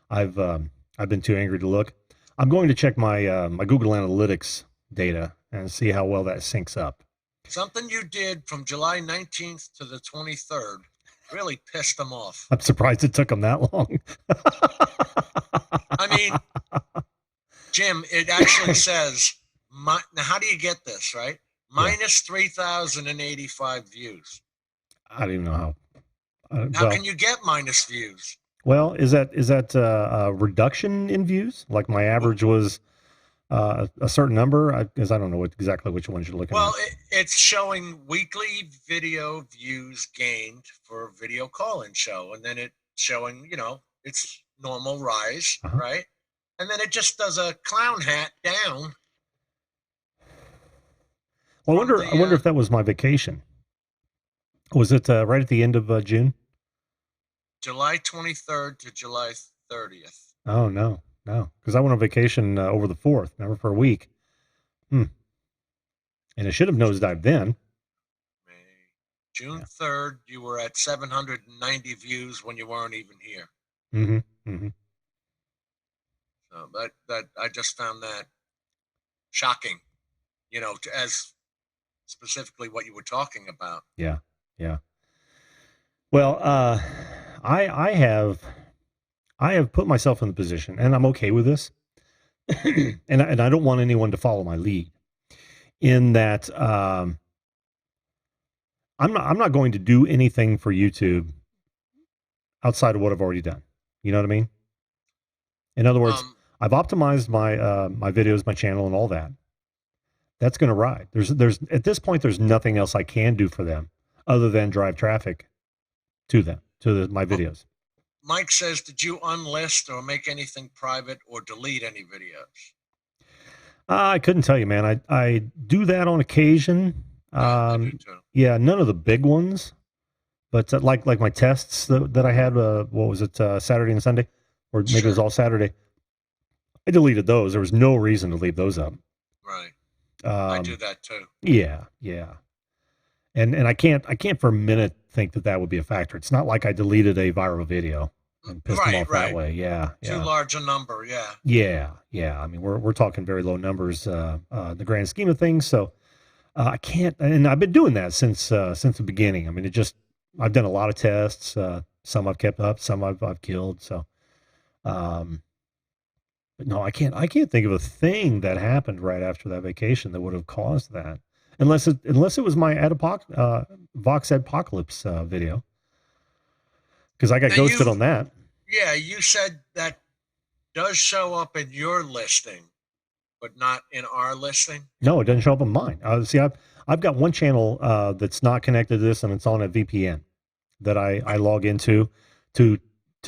[SPEAKER 1] I've been too angry to look, I'm going to check my my Google Analytics data and see how well that syncs up.
[SPEAKER 3] Something you did from July 19th to the 23rd really pissed them off.
[SPEAKER 1] I'm surprised it took them that long.
[SPEAKER 3] I mean, Jim, it actually says, now how do you get this, right? Minus 3,085 views.
[SPEAKER 1] I don't even know how.
[SPEAKER 3] How can you get minus views?
[SPEAKER 1] Well, is that a reduction in views? Like my average was a certain number? Because I don't know exactly which ones you're looking at.
[SPEAKER 3] Well, it's showing weekly video views gained for a video call-in show, and then it's showing, its normal rise, right? And then it just does a clown hat down.
[SPEAKER 1] Well, I wonder if that was my vacation. Was it right at the end of June?
[SPEAKER 3] July 23rd to July 30th.
[SPEAKER 1] Oh, no, because I went on vacation over the 4th, never for a week. And it should have nosedived then.
[SPEAKER 3] June 3rd, you were at 790 views when you weren't even here.
[SPEAKER 1] Mm-hmm. Mm-hmm.
[SPEAKER 3] So that I just found that shocking, as specifically what you were talking about.
[SPEAKER 1] Yeah, yeah. Well, I have put myself in the position, and I'm okay with this, and I don't want anyone to follow my lead. In that, I'm not going to do anything for YouTube outside of what I've already done. You know what I mean? In other words, I've optimized my my videos, my channel, and all that. That's going to ride. There's at this point, there's nothing else I can do for them other than drive traffic to them, my videos.
[SPEAKER 3] Mike says, did you unlist or make anything private or delete any videos?
[SPEAKER 1] I couldn't tell you, man. I do that on occasion.
[SPEAKER 3] I do too.
[SPEAKER 1] Yeah, none of the big ones, but like my tests that I had. What was it? Saturday and Sunday, or maybe it was all Saturday. I deleted those. There was no reason to leave those up.
[SPEAKER 3] Right. I do that too.
[SPEAKER 1] Yeah, yeah. And I can't for a minute think that would be a factor. It's not like I deleted a viral video and pissed them off that way. Yeah,
[SPEAKER 3] Too large a number. Yeah.
[SPEAKER 1] Yeah, yeah. I mean, we're talking very low numbers in the grand scheme of things. So I can't, and I've been doing that since the beginning. I mean, I've done a lot of tests. Some I've kept up, some I've killed. So, but no, I can't think of a thing that happened right after that vacation that would have caused that. Unless it was my Vox Apocalypse video, because I got ghosted on that.
[SPEAKER 3] Yeah, you said that does show up in your listing, but not in our listing.
[SPEAKER 1] No, it doesn't show up on mine. See, I've got one channel that's not connected to this, and it's on a VPN that I log into to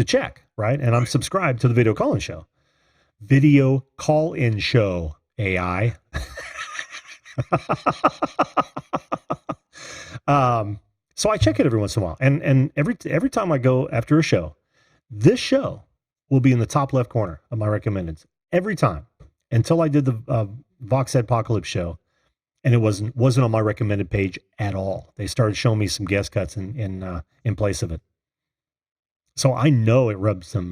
[SPEAKER 1] check, right? And I'm subscribed to the Video Call-In Show. Video Call-In Show, AI. So I check it every once in a while, and every time I go after a show, this show will be in the top left corner of my recommendeds every time, until I did the Vox Apocalypse show, and it wasn't on my recommended page at all. They started showing me some guest cuts in place of it, so I know it rubbed some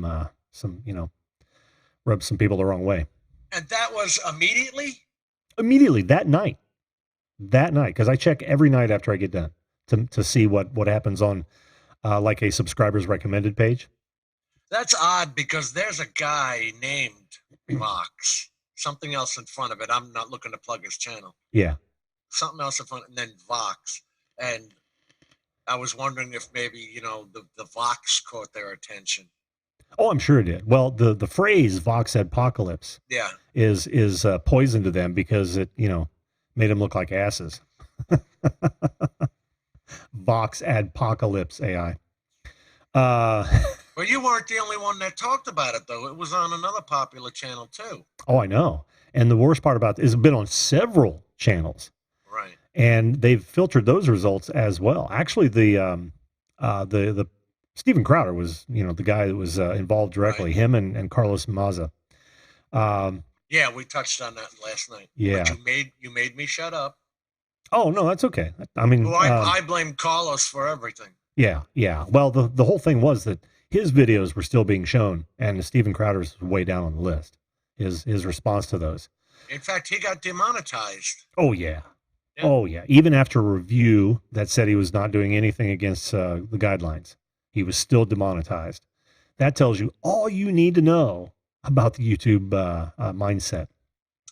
[SPEAKER 1] people the wrong way.
[SPEAKER 3] And that was
[SPEAKER 1] immediately that night, because I check every night after I get done to see what happens on like a subscriber's recommended page.
[SPEAKER 3] That's odd because there's a guy named Vox, something else in front of it. I'm not looking to plug his channel.
[SPEAKER 1] Yeah.
[SPEAKER 3] Something else in front, and then Vox. And I was wondering if maybe, the Vox caught their attention.
[SPEAKER 1] Oh, I'm sure it did. Well, the phrase "Vox Adpocalypse"
[SPEAKER 3] Yeah.
[SPEAKER 1] is poison to them because it made them look like asses. Vox Adpocalypse AI.
[SPEAKER 3] Well, you weren't the only one that talked about it, though. It was on another popular channel too.
[SPEAKER 1] Oh, I know. And the worst part about it is it's been on several channels,
[SPEAKER 3] Right.
[SPEAKER 1] and they've filtered those results as well. Actually, the Steven Crowder was the guy that was involved directly.
[SPEAKER 3] Right.
[SPEAKER 1] Him and Carlos Maza.
[SPEAKER 3] Yeah, we touched on that last night.
[SPEAKER 1] Yeah.
[SPEAKER 3] But you made me shut up.
[SPEAKER 1] Oh no, that's okay. I mean,
[SPEAKER 3] Well, I blame Carlos for everything.
[SPEAKER 1] Yeah. Well, the whole thing was that his videos were still being shown, and Steven Crowder's was way down on the list. His response to those.
[SPEAKER 3] In fact, he got demonetized.
[SPEAKER 1] Oh yeah.
[SPEAKER 3] Yeah.
[SPEAKER 1] Oh yeah. Even after a review that said he was not doing anything against the guidelines, he was still demonetized. That tells you all you need to know about the YouTube mindset.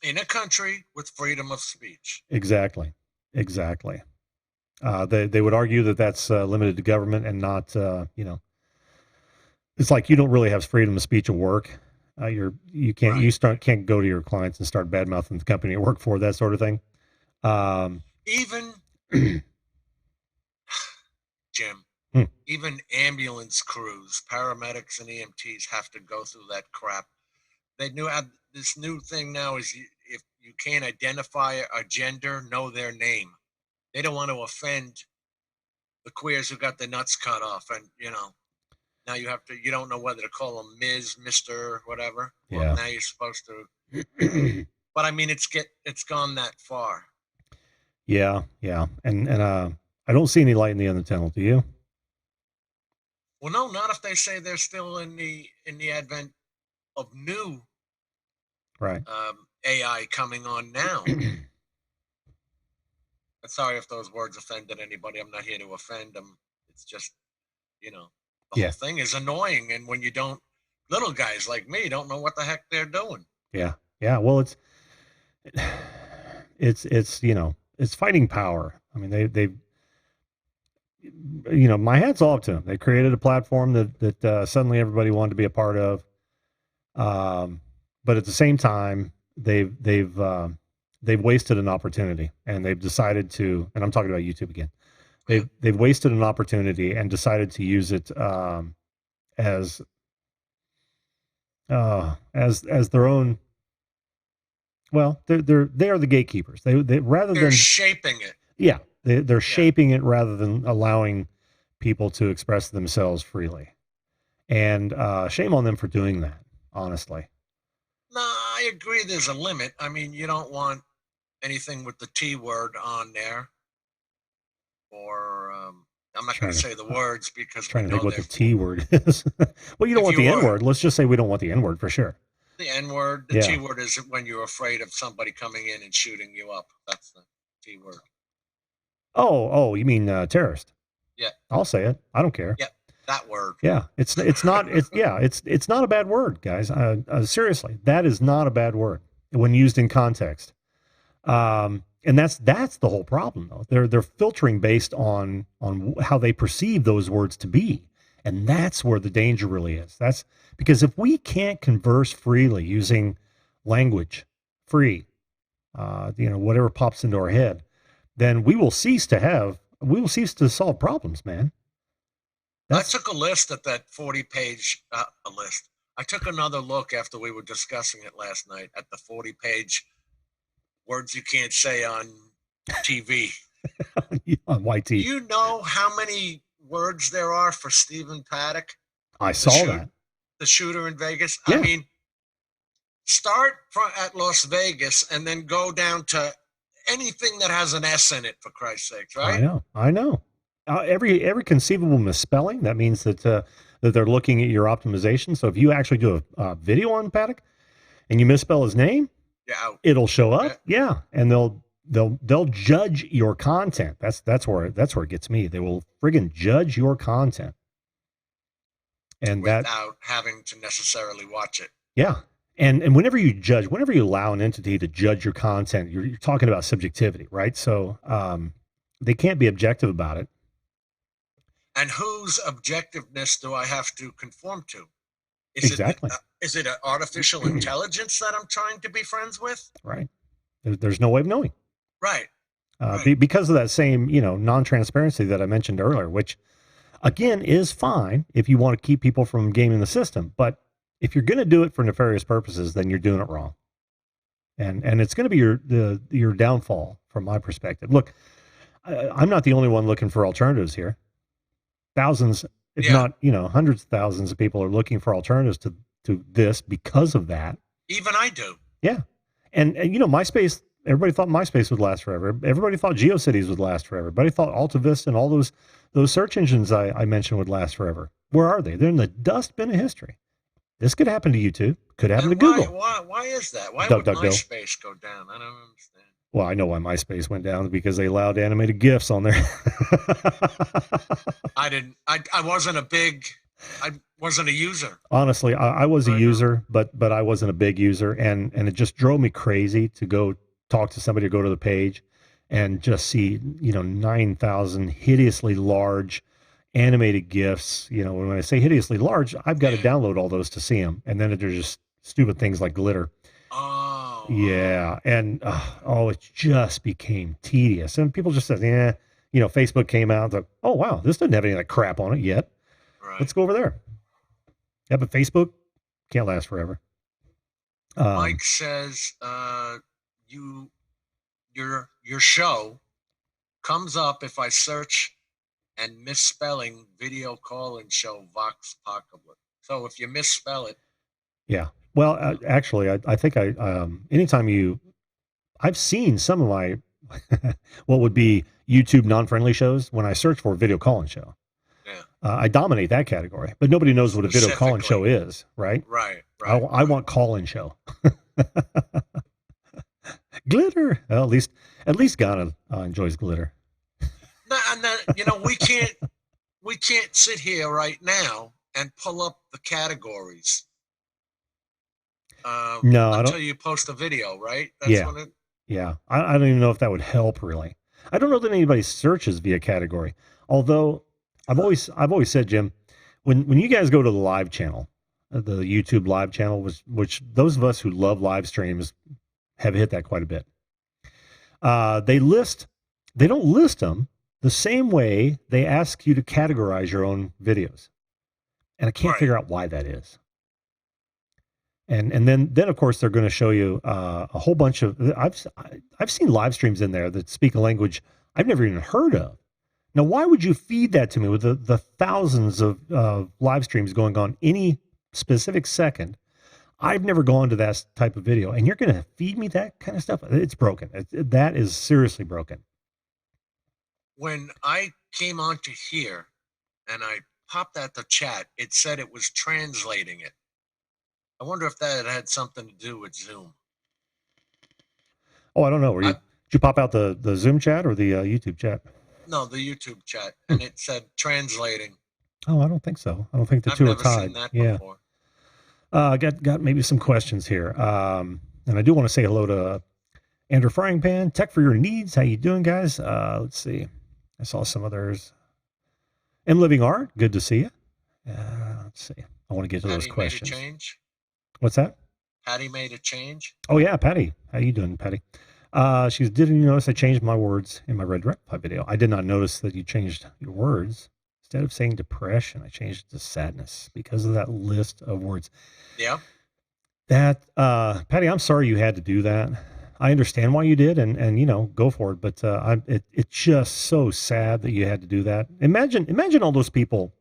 [SPEAKER 3] In a country with freedom of speech.
[SPEAKER 1] Exactly. They would argue that that's limited to government and not it's like you don't really have freedom of speech at work. You can't go to your clients and start bad mouthing the company you work for, that sort of thing.
[SPEAKER 3] Even Jim, even ambulance crews, paramedics and EMTs have to go through that crap. They this new thing now is if you can't identify a gender, know their name. They don't want to offend the queers who got their nuts cut off, and now you don't know whether to call them Ms., Mr., whatever.
[SPEAKER 1] Yeah.
[SPEAKER 3] Well, now you're supposed to. But I mean, it's gone that far.
[SPEAKER 1] Yeah. And I don't see any light in the end of the tunnel. Do you?
[SPEAKER 3] Well, no, not if they say they're still in the advent of new
[SPEAKER 1] right
[SPEAKER 3] AI coming on now. Sorry if those words offended anybody. I'm not here to offend them. It's just, the whole thing is annoying. And when you don't, little guys like me don't know what the heck they're doing.
[SPEAKER 1] Yeah. Well, it's fighting power. I mean, they've my hat's off to them. They created a platform that suddenly everybody wanted to be a part of. But at the same time, they've wasted an opportunity, and they've decided to. And I'm talking about YouTube again. They've wasted an opportunity and decided to use it as their own. Well, they are the gatekeepers. They rather
[SPEAKER 3] they're
[SPEAKER 1] than
[SPEAKER 3] shaping it.
[SPEAKER 1] Yeah, they're shaping it rather than allowing people to express themselves freely. And shame on them for doing that. Honestly.
[SPEAKER 3] No, I agree. There's a limit. I mean, you don't want anything with the T word on there, or I'm not going to say the words because
[SPEAKER 1] trying to think what the T word is. Well, you don't want the N word. Let's just say we don't want the N word for sure.
[SPEAKER 3] The N word. The T word is when you're afraid of somebody coming in and shooting you up. That's the T word.
[SPEAKER 1] Oh, you mean terrorist?
[SPEAKER 3] Yeah.
[SPEAKER 1] I'll say it. I don't care.
[SPEAKER 3] Yeah, that word.
[SPEAKER 1] Yeah, it's not it's not a bad word, guys. Seriously, that is not a bad word when used in context. And that's the whole problem, though. They're filtering based on how they perceive those words to be, and that's where the danger really is. That's because if we can't converse freely using language, free, whatever pops into our head, then we will cease to solve problems, man.
[SPEAKER 3] I took a list at that 40-page list. I took another look after we were discussing it last night at the 40-page words you can't say on TV.
[SPEAKER 1] On YT.
[SPEAKER 3] Do you know how many words there are for Stephen Paddock?
[SPEAKER 1] I saw that.
[SPEAKER 3] The shooter in Vegas.
[SPEAKER 1] Yeah.
[SPEAKER 3] I mean, start at Las Vegas and then go down to anything that has an S in it, for Christ's sakes, right?
[SPEAKER 1] I know. Every conceivable misspelling, that means that they're looking at your optimization. So if you actually do a video on Paddock and you misspell his name, it'll show up. Yeah. And they'll judge your content. That's where it gets me. They will friggin' judge your content. And that,
[SPEAKER 3] without having to necessarily watch it.
[SPEAKER 1] yeah. And whenever you judge, whenever you allow an entity to judge your content, you're talking about subjectivity, right? So they can't be objective about it.
[SPEAKER 3] And whose objectiveness do I have to conform to?
[SPEAKER 1] Exactly.
[SPEAKER 3] Is it an artificial intelligence that I'm trying to be friends with?
[SPEAKER 1] Right. There's no way of knowing.
[SPEAKER 3] Right. Right.
[SPEAKER 1] Because of that same, non-transparency that I mentioned earlier, which again is fine if you want to keep people from gaming the system. But if you're going to do it for nefarious purposes, then you're doing it wrong. And it's going to be your downfall from my perspective. Look, I'm not the only one looking for alternatives here. Thousands, if not, hundreds of thousands of people are looking for alternatives to this because of that.
[SPEAKER 3] Even I do.
[SPEAKER 1] Yeah. And MySpace, everybody thought MySpace would last forever. Everybody thought GeoCities would last forever. Everybody thought AltaVista and all those search engines I mentioned would last forever. Where are they? They're in the dustbin of history. This could happen to YouTube. Could happen to Google.
[SPEAKER 3] Why is that? Why would MySpace go down? I don't understand.
[SPEAKER 1] Well, I know why MySpace went down, because they allowed animated GIFs on there.
[SPEAKER 3] I wasn't a user.
[SPEAKER 1] Honestly, I was a user, but I wasn't a big user, and it just drove me crazy to go talk to somebody, or go to the page and just see, 9,000 hideously large animated GIFs. When I say hideously large, I've got to download all those to see them. And then they're just stupid things like glitter.
[SPEAKER 3] Oh.
[SPEAKER 1] Yeah. And, it just became tedious. And people just said, Facebook came out. Like, oh, wow, this doesn't have any of that crap on it yet.
[SPEAKER 3] Right.
[SPEAKER 1] Let's go over there. Yeah, but Facebook can't last forever.
[SPEAKER 3] Mike says, your show comes up if I search and misspelling video call and show Vox Populi. So if you misspell it.
[SPEAKER 1] Yeah. Well, actually, I think anytime I've seen some of my, what would be YouTube non-friendly shows, when I search for video call-in show.
[SPEAKER 3] Yeah.
[SPEAKER 1] I dominate that category, but nobody knows what a video call-in show is, right?
[SPEAKER 3] Right.
[SPEAKER 1] I want call-in show. Glitter. Well, at least Ghana enjoys glitter.
[SPEAKER 3] We can't sit here right now and pull up the categories.
[SPEAKER 1] No,
[SPEAKER 3] until you post a video, right?
[SPEAKER 1] Yeah. I don't even know if that would help, really. I don't know that anybody searches via category. Although I've always said, Jim, when you guys go to the live channel, the YouTube live channel, which those of us who love live streams have hit that quite a bit. They don't list them the same way they ask you to categorize your own videos. And I can't figure out why that is. And then of course they're going to show you a whole bunch of, I've seen live streams in there that speak a language I've never even heard of. Now, why would you feed that to me with the thousands of live streams going on any specific second? I've never gone to that type of video, and you're going to feed me that kind of stuff? It's broken. That is seriously broken.
[SPEAKER 3] When I came onto here and I popped at the chat, it said it was translating it. I wonder if that had something to do with Zoom.
[SPEAKER 1] Oh, I don't know. Did you pop out the Zoom chat or the YouTube chat?
[SPEAKER 3] No, the YouTube chat, and it said translating.
[SPEAKER 1] Oh, I don't think so. I don't think the two are tied.
[SPEAKER 3] I've never seen that before.
[SPEAKER 1] Got maybe some questions here. And I do want to say hello to Andrew Frying Pan, Tech for Your Needs. How you doing, guys? Let's see. I saw some others. M Living Art, good to see you. Let's see. I want to get to those questions.
[SPEAKER 3] Made a change?
[SPEAKER 1] What's that?
[SPEAKER 3] Patty made a change?
[SPEAKER 1] Oh, yeah, Patty. How you doing, Patty? She didn't you notice I changed my words in my Red Rectify video? I did not notice that you changed your words. Instead of saying depression, I changed it to sadness because of that list of words.
[SPEAKER 3] Yeah.
[SPEAKER 1] That, Patty, I'm sorry you had to do that. I understand why you did, and go for it. But it's just so sad that you had to do that. Imagine all those people.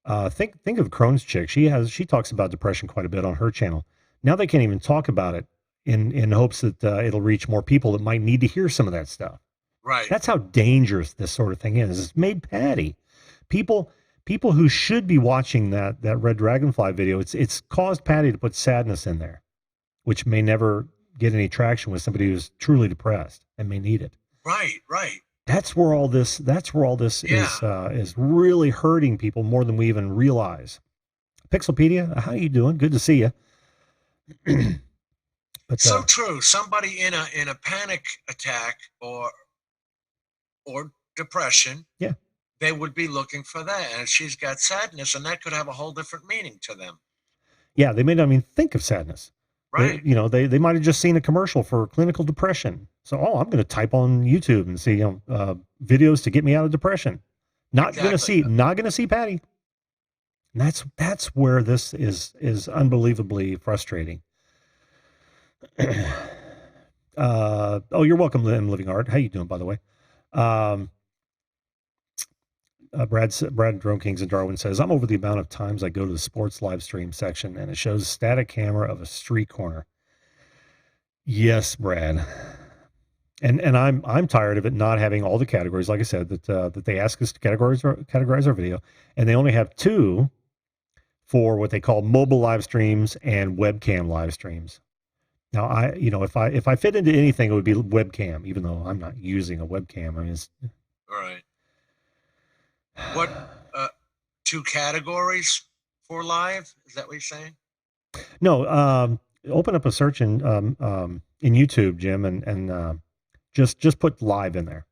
[SPEAKER 1] Think of Crohn's chick. She talks about depression quite a bit on her channel. Now they can't even talk about it in hopes that it'll reach more people that might need to hear some of that stuff.
[SPEAKER 3] Right.
[SPEAKER 1] That's how dangerous this sort of thing is. It's made Patty. People who should be watching that Red Dragonfly video, it's caused Patty to put sadness in there, which may never get any traction with somebody who's truly depressed and may need it.
[SPEAKER 3] Right.
[SPEAKER 1] That's where all this is really hurting people more than we even realize. Pixelpedia, how you doing? Good to see you. But
[SPEAKER 3] So true. Somebody in a panic attack or depression,
[SPEAKER 1] yeah,
[SPEAKER 3] they would be looking for that. And she's got sadness, and that could have a whole different meaning to them.
[SPEAKER 1] yeah, they may not even think of sadness.
[SPEAKER 3] Right.
[SPEAKER 1] They might have just seen a commercial for clinical depression. So, I'm going to type on YouTube and see videos to get me out of depression. Not going to see Patty. And that's where this is unbelievably frustrating. You're welcome, Living Art. How you doing, by the way? Brad Drone Kings and Darwin says, I'm over the amount of times I go to the sports live stream section and it shows static camera of a street corner. Yes, Brad. And I'm tired of it not having all the categories, like I said, that they ask us to categorize our video, and they only have 2 for what they call mobile live streams and webcam live streams. Now, if I fit into anything, it would be webcam, even though I'm not using a webcam. I mean, it's
[SPEAKER 3] right. What 2 categories for live? Is that what you're saying?
[SPEAKER 1] No. Open up a search in YouTube, Jim, and just put live in there.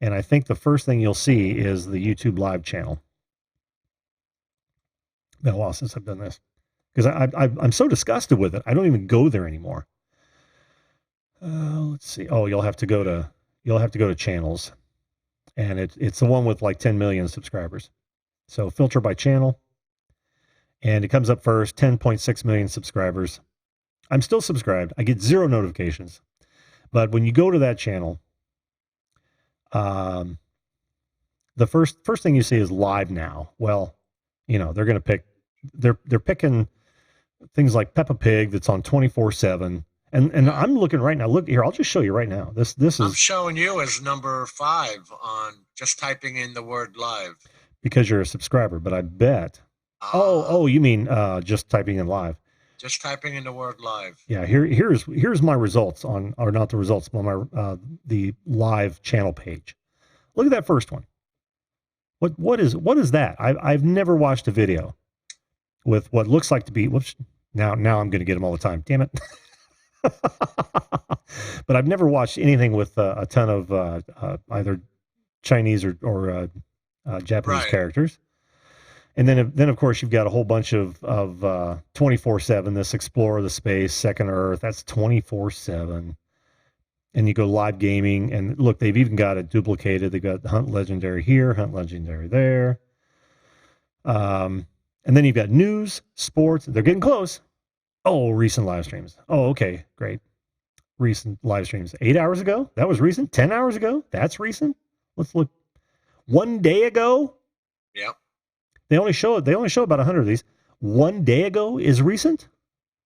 [SPEAKER 1] And I think the first thing you'll see is the YouTube live channel. Been a while since I've done this, because I'm so disgusted with it. I don't even go there anymore. Let's see. Oh, you'll have to go to channels, and it's the one with like 10 million subscribers. So filter by channel, and it comes up first. 10.6 million subscribers. I'm still subscribed. I get 0 notifications, but when you go to that channel, the first thing you see is live now. Well, they're going to pick. They're picking things like Peppa Pig that's on 24/7, and I'm looking right now. Look here, I'll just show you right now. This is.
[SPEAKER 3] I'm showing you as number 5 on just typing in the word live.
[SPEAKER 1] Because you're a subscriber, but I bet. You mean just typing in live?
[SPEAKER 3] Just typing in the word live.
[SPEAKER 1] Yeah, here's my results on, or not the results, but my the live channel page. Look at that first one. What is that? I've never watched a video with what looks like to be. Whoops! Now I'm going to get them all the time. Damn it! But I've never watched anything with a ton of either Chinese or Japanese characters. And then of course you've got a whole bunch of 24/7. This Explorer the Space, Second Earth. That's 24/7. And you go live gaming, and look, they've even got it duplicated. They've got Hunt Legendary here, Hunt Legendary there. And then you've got news, sports. They're getting close. Oh, recent live streams. Oh, okay, great. Recent live streams. 8 hours ago? That was recent. 10 hours ago? That's recent. Let's look. 1 day ago?
[SPEAKER 3] Yep.
[SPEAKER 1] They only show about 100 of these. 1 day ago is recent?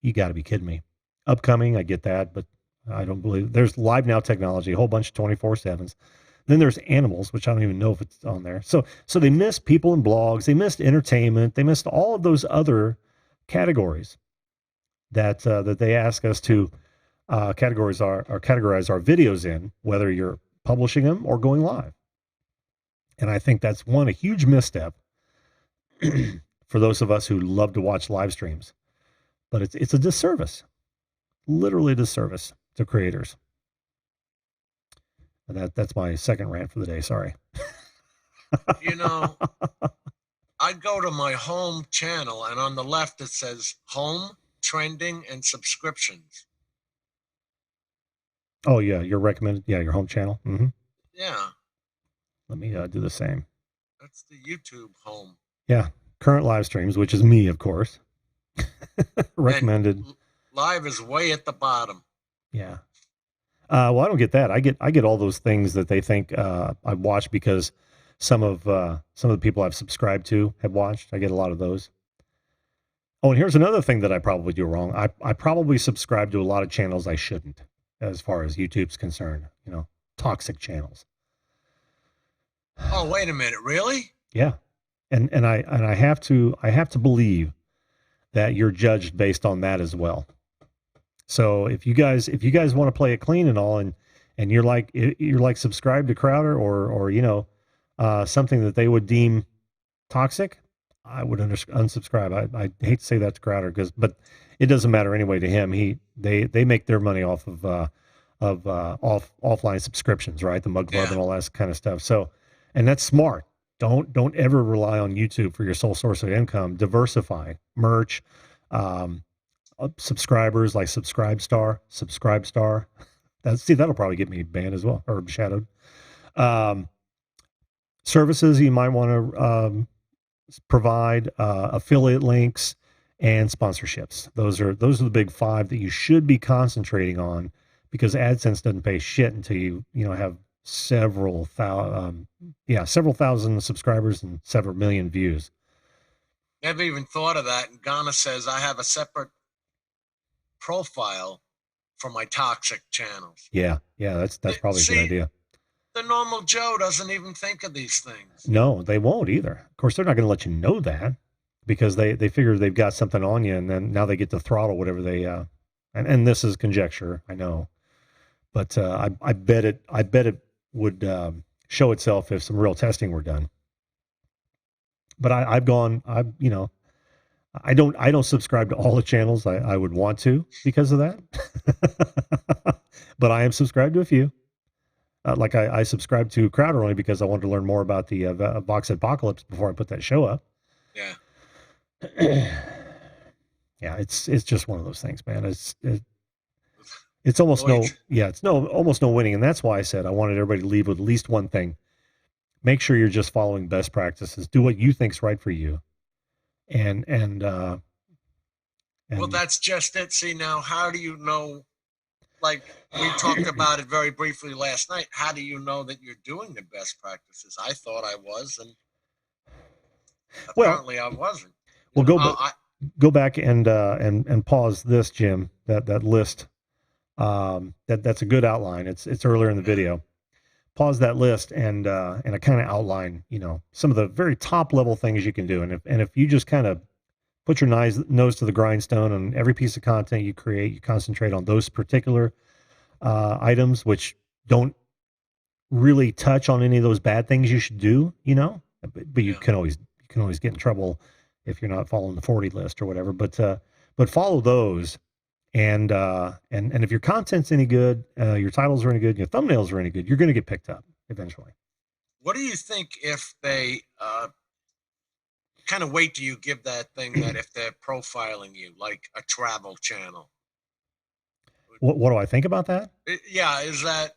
[SPEAKER 1] You got to be kidding me. Upcoming, I get that, but I don't believe. There's live now technology, a whole bunch of 24/7s. Then there's animals, which I don't even know if it's on there. So they missed people and blogs. They missed entertainment. They missed all of those other categories that they ask us to categorize our videos in, whether you're publishing them or going live. And I think that's a huge misstep for those of us who love to watch live streams. But it's a disservice, literally a disservice to creators. And that's my second rant for the day. Sorry.
[SPEAKER 3] I go to my home channel, and on the left it says home, trending, and subscriptions.
[SPEAKER 1] Oh yeah, your recommended. Yeah, your home channel. Mm-hmm.
[SPEAKER 3] Yeah.
[SPEAKER 1] Let me do the same.
[SPEAKER 3] That's the YouTube home.
[SPEAKER 1] Yeah, current live streams, which is me, of course. Recommended.
[SPEAKER 3] And live is way at the bottom.
[SPEAKER 1] Yeah. Well, I don't get that. I get all those things that they think I watch because some of the people I've subscribed to have watched. I get a lot of those. Oh, and here's another thing that I probably do wrong. I probably subscribe to a lot of channels I shouldn't, as far as YouTube's concerned. Toxic channels.
[SPEAKER 3] Oh, wait a minute, really?
[SPEAKER 1] Yeah, and I have to believe that you're judged based on that as well. So if you guys want to play it clean and all, and you're like subscribed to Crowder or something that they would deem toxic, I would unsubscribe. I hate to say that to Crowder, but it doesn't matter anyway to him. They make their money off of offline subscriptions, right? The Mug Club
[SPEAKER 3] Yeah.
[SPEAKER 1] and all that kind of stuff. So, and that's smart. Don't ever rely on YouTube for your sole source of income. Diversify, merch, subscribers like Subscribe Star. That'll probably get me banned as well, or shadowed. Services you might want to provide, affiliate links and sponsorships. Those are the big five that you should be concentrating on, because AdSense doesn't pay shit until you have several thousand subscribers and several million views.
[SPEAKER 3] Never even thought of that. And Ghana says I have a separate profile for my toxic channels.
[SPEAKER 1] Yeah, that's probably a good idea.
[SPEAKER 3] The normal Joe doesn't even think of these things.
[SPEAKER 1] No, they won't either. Of course, they're not going to let you know that, because they figure they've got something on you, and then now they get to throttle whatever they and this is conjecture, I know, but I bet it would show itself if some real testing were done. But I don't subscribe to all the channels I would want to because of that. But I am subscribed to a few. Like I subscribed to Crowder only because I wanted to learn more about the Vox Apocalypse before I put that show up.
[SPEAKER 3] Yeah.
[SPEAKER 1] Yeah, it's just one of those things, man. It's almost almost no winning, and that's why I said I wanted everybody to leave with at least one thing. Make sure you're just following best practices. Do what you think's right for you. And
[SPEAKER 3] well, that's just it. See, now, how do you know? Like we talked about it very briefly last night. How do you know that you're doing the best practices? I thought I was, and apparently I wasn't.
[SPEAKER 1] Well, go back and pause this, Jim. That list. That's a good outline. It's earlier in the video. Pause that list and I kind of outline, some of the very top level things you can do. And if you just kind of put your nose to the grindstone on every piece of content you create, you concentrate on those particular items, which don't really touch on any of those bad things you should do, but you can always get in trouble if you're not following the 40 list or whatever, but follow those. And if your content's any good, your titles are any good, your thumbnails are any good, you're going to get picked up eventually.
[SPEAKER 3] What do you think if they kind of wait till you give that thing that if they're profiling you like a travel channel?
[SPEAKER 1] What do I think about that?
[SPEAKER 3] Yeah, is that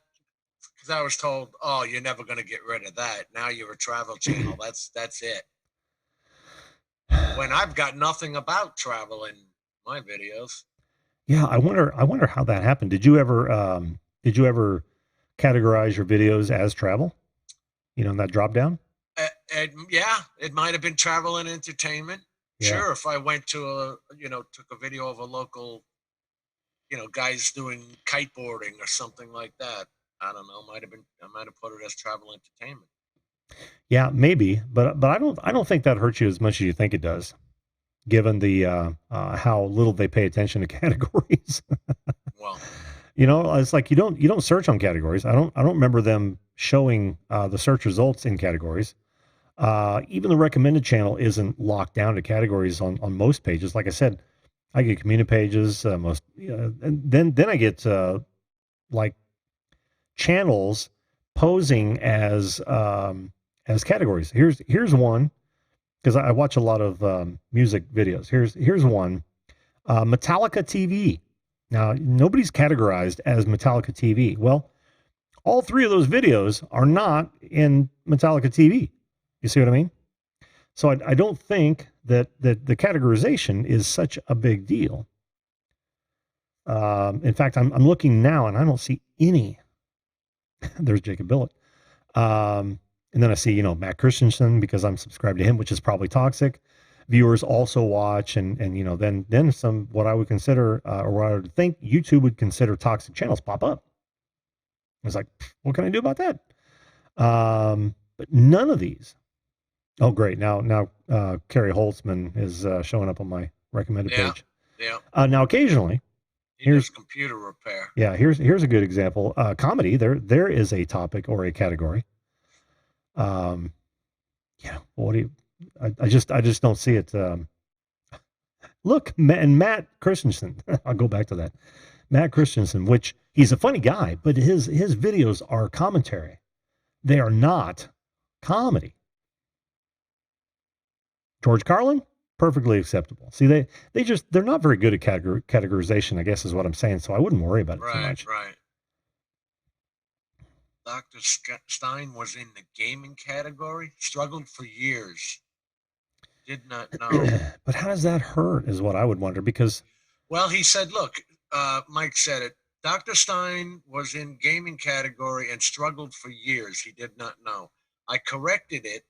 [SPEAKER 3] because I was told, oh, you're never going to get rid of that. Now you're a travel channel. That's it. When I've got nothing about travel in my videos.
[SPEAKER 1] Yeah, I wonder how that happened. Did you ever categorize your videos as travel? In that drop down?
[SPEAKER 3] Yeah, it might have been travel and entertainment.
[SPEAKER 1] Yeah.
[SPEAKER 3] Sure, if I went to took a video of a local, guys doing kiteboarding or something like that. I don't know. I might have put it as travel entertainment.
[SPEAKER 1] Yeah, maybe, but I don't think that hurts you as much as you think it does, given the how little they pay attention to categories.
[SPEAKER 3] Well,
[SPEAKER 1] it's like you don't search on categories. I don't remember them showing the search results in categories. Even the recommended channel isn't locked down to categories on most pages. Like I said, I get community pages and then I get like channels posing as categories. Here's one, because I watch a lot of music videos. Here's one, Metallica TV. Now, nobody's categorized as Metallica TV. Well, all three of those videos are not in Metallica TV. You see what I mean? So I don't think that the categorization is such a big deal. In fact, I'm looking now and I don't see any. There's Jacob Billet. And then I see, Matt Christensen, because I'm subscribed to him, which is probably toxic. Viewers also watch and then some, what I would consider, or what I would think YouTube would consider toxic channels pop up. It's like, what can I do about that? But none of these. Oh, great. Now, Carrie Holtzman is showing up on my recommended page.
[SPEAKER 3] Yeah.
[SPEAKER 1] Now, occasionally,
[SPEAKER 3] here's computer repair.
[SPEAKER 1] Yeah, here's a good example. Comedy. There is a topic or a category. What do I just don't see it. Look, and Matt Christensen. I'll go back to that. Matt Christensen, which he's a funny guy, but his videos are commentary. They are not comedy. George Carlin, perfectly acceptable. See, they're not very good at categorization, I guess is what I'm saying. So I wouldn't worry about it too much.
[SPEAKER 3] Right. Dr. Stein was in the gaming category, struggled for years. Did not know.
[SPEAKER 1] But how does that hurt is what I would wonder, because...
[SPEAKER 3] Well, he said, look, Mike said it. Dr. Stein was in gaming category and struggled for years. He did not know. I corrected it,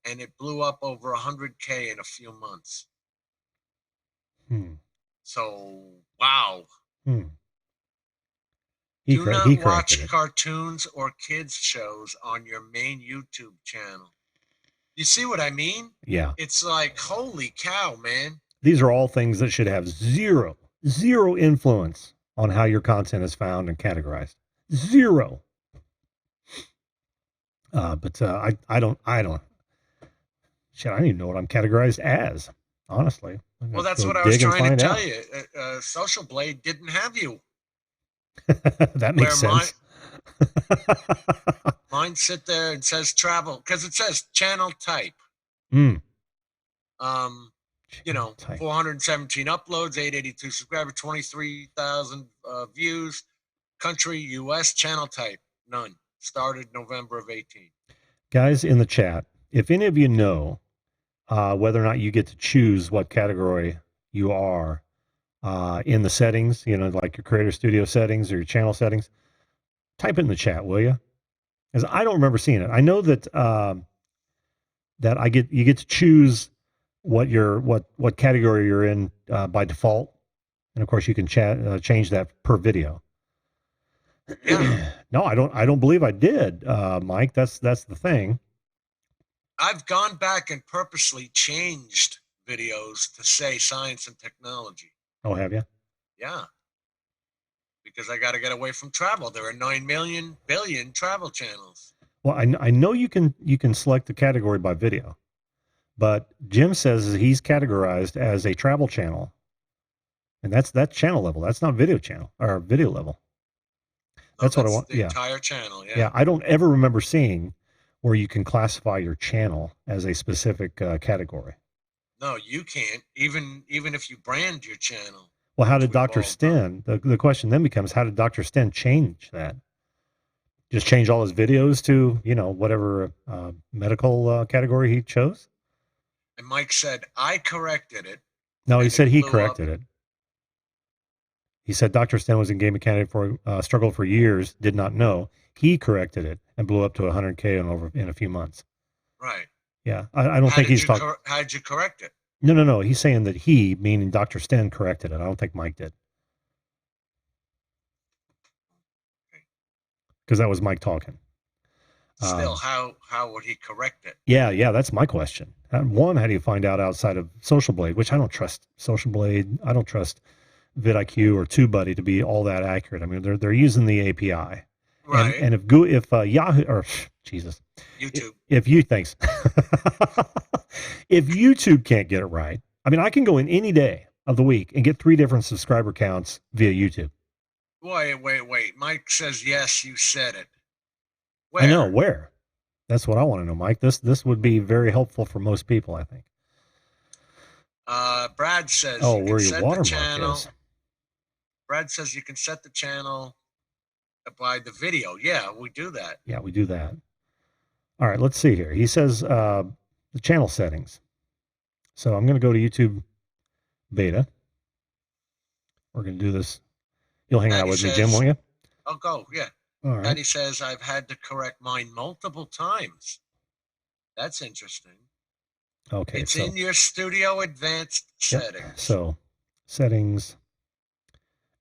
[SPEAKER 3] and it blew up over 100K in a few months. So, wow. Do not watch cartoons or kids shows on your main YouTube channel. You see what I mean?
[SPEAKER 1] Yeah.
[SPEAKER 3] It's like, holy cow, man.
[SPEAKER 1] These are all things that should have zero influence on how your content is found and categorized. Zero. But I don't. Shit, I don't even know what I'm categorized as, honestly.
[SPEAKER 3] Well, that's what I was trying to tell you. Social Blade didn't have you.
[SPEAKER 1] That makes sense.
[SPEAKER 3] Mine sit there and says travel, because it says channel type. 417 uploads, 882 subscribers, 23,000 views. Country, U.S. Channel type, none. Started November of 18.
[SPEAKER 1] Guys in the chat, if any of you know whether or not you get to choose what category you are in the settings, like your Creator Studio settings or your channel settings, type it in the chat, will you? Because I don't remember seeing it. I know that you get to choose what category you're in by default, and of course you can change that per video.
[SPEAKER 3] Yeah.
[SPEAKER 1] No, I don't believe I did, Mike. That's the thing.
[SPEAKER 3] I've gone back and purposely changed videos to say science and technology.
[SPEAKER 1] Oh, have you?
[SPEAKER 3] Yeah. Because I got to get away from travel. There are 9 billion travel channels.
[SPEAKER 1] Well, I know you can select the category by video, but Jim says he's categorized as a travel channel, and that's channel level. That's not video channel or video level. That's what I want.
[SPEAKER 3] The entire channel. Yeah.
[SPEAKER 1] Yeah. I don't ever remember seeing where you can classify your channel as a specific category.
[SPEAKER 3] No, you can't. Even if you brand your channel.
[SPEAKER 1] Well, how did Dr. Sten? The question then becomes, how did Dr. Sten change that? Just change all his videos to whatever medical category he chose?
[SPEAKER 3] And Mike said, I corrected it.
[SPEAKER 1] No, he said he corrected it. He said Dr. Sten was in gaming candidate for struggled for years, did not know. He corrected it and blew up to 100K in a few months.
[SPEAKER 3] Right.
[SPEAKER 1] Yeah, I don't think he's talking.
[SPEAKER 3] How did you correct it?
[SPEAKER 1] No. He's saying that he, meaning Dr. Sten, corrected it. I don't think Mike did. Because that was Mike talking.
[SPEAKER 3] Still, how would he correct it?
[SPEAKER 1] Yeah, that's my question. One, how do you find out outside of Social Blade, which I don't trust Social Blade. I don't trust vidIQ or TubeBuddy to be all that accurate. I mean, they're using the API.
[SPEAKER 3] Right.
[SPEAKER 1] And if Yahoo or Jesus,
[SPEAKER 3] YouTube,
[SPEAKER 1] if YouTube can't get it right, I mean, I can go in any day of the week and get 3 different subscriber counts via YouTube.
[SPEAKER 3] Wait. Mike says yes. You said it. Where?
[SPEAKER 1] I know where. That's what I want to know, Mike. This would be very helpful for most people, I think.
[SPEAKER 3] Brad says.
[SPEAKER 1] Oh, where your watermark is.
[SPEAKER 3] Brad says you can set the channel by the video. Yeah, we do that.
[SPEAKER 1] Yeah, we do that. All right, let's see here. He says the channel settings. So I'm going to go to YouTube Beta. We're going to do this. You'll hang out with me, Jim, won't you?
[SPEAKER 3] I'll go, yeah.
[SPEAKER 1] All right.
[SPEAKER 3] Daddy says I've had to correct mine multiple times. That's interesting.
[SPEAKER 1] Okay.
[SPEAKER 3] It's in your studio advanced settings.
[SPEAKER 1] So settings,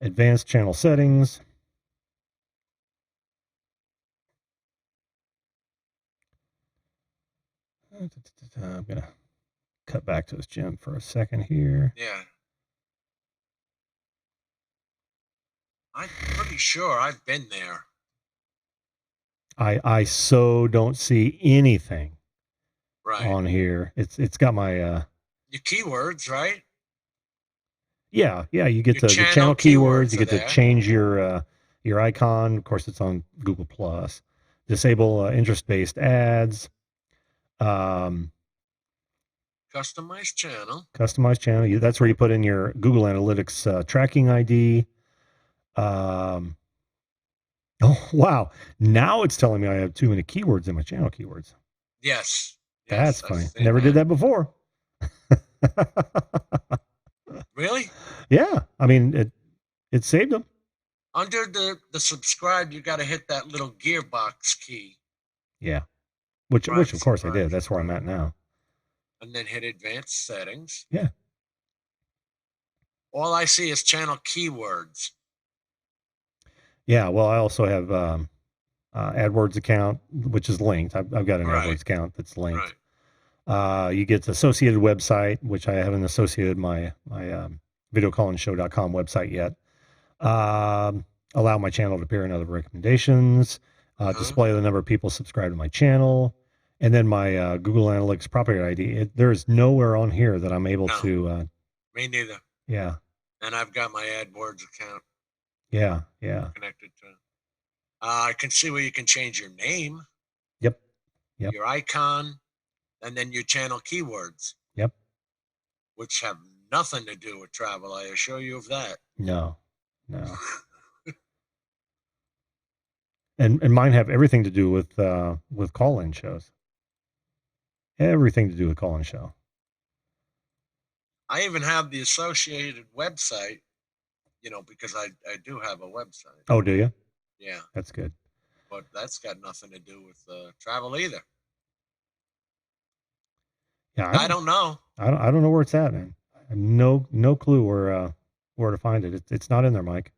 [SPEAKER 1] advanced channel settings. I'm going to cut back to this, Jim, for a second here.
[SPEAKER 3] Yeah. I'm pretty sure I've been there.
[SPEAKER 1] I so don't see anything
[SPEAKER 3] Right.
[SPEAKER 1] on here. It's got my
[SPEAKER 3] Your keywords, right?
[SPEAKER 1] yeah. You get
[SPEAKER 3] Your
[SPEAKER 1] the channel
[SPEAKER 3] channel
[SPEAKER 1] keywords.
[SPEAKER 3] keywords
[SPEAKER 1] You
[SPEAKER 3] are
[SPEAKER 1] get to
[SPEAKER 3] there.
[SPEAKER 1] change your icon. Of course, it's on Google Plus. Disable interest-based ads. Um,
[SPEAKER 3] Customized channel.
[SPEAKER 1] Customized channel. That's where you put in your Google Analytics tracking ID. Oh wow! Now it's telling me I have too many keywords in my channel keywords.
[SPEAKER 3] Yes.
[SPEAKER 1] That's
[SPEAKER 3] I've
[SPEAKER 1] funny.
[SPEAKER 3] seen
[SPEAKER 1] Never did that before.
[SPEAKER 3] Really?
[SPEAKER 1] Yeah, I mean it saved them.
[SPEAKER 3] Under the subscribe, you got to hit that little gearbox key.
[SPEAKER 1] Yeah, which of
[SPEAKER 3] Privacy,
[SPEAKER 1] course I did.
[SPEAKER 3] privacy,
[SPEAKER 1] That's where I'm
[SPEAKER 3] privacy.
[SPEAKER 1] at now.
[SPEAKER 3] And then hit advanced settings.
[SPEAKER 1] Yeah.
[SPEAKER 3] All I see is channel keywords.
[SPEAKER 1] Yeah. Well, I also have AdWords account, which is linked. I've got an
[SPEAKER 3] Right.
[SPEAKER 1] AdWords account that's linked.
[SPEAKER 3] Right.
[SPEAKER 1] You get the associated website, which I haven't associated my videocallinshow.com website yet. Allow my channel to appear in other recommendations. Display the number of people subscribed to my channel, and then my Google Analytics property ID. There is nowhere on here that I'm able to.
[SPEAKER 3] Me neither.
[SPEAKER 1] Yeah.
[SPEAKER 3] And I've got my AdWords account.
[SPEAKER 1] Yeah.
[SPEAKER 3] Connected to. I can see where you can change your name.
[SPEAKER 1] Yep.
[SPEAKER 3] Your icon, and then your channel keywords.
[SPEAKER 1] Yep.
[SPEAKER 3] Which have nothing to do with travel. I assure you of that.
[SPEAKER 1] No. And mine have everything to do with call-in shows. Everything to do with call-in show.
[SPEAKER 3] I even have the associated website, because I do have a website.
[SPEAKER 1] Oh, do you?
[SPEAKER 3] Yeah.
[SPEAKER 1] That's good.
[SPEAKER 3] But that's got nothing to do with travel either.
[SPEAKER 1] Yeah,
[SPEAKER 3] I don't know.
[SPEAKER 1] I don't know where it's at, man. I have no clue where to find it. It's not in there, Mike.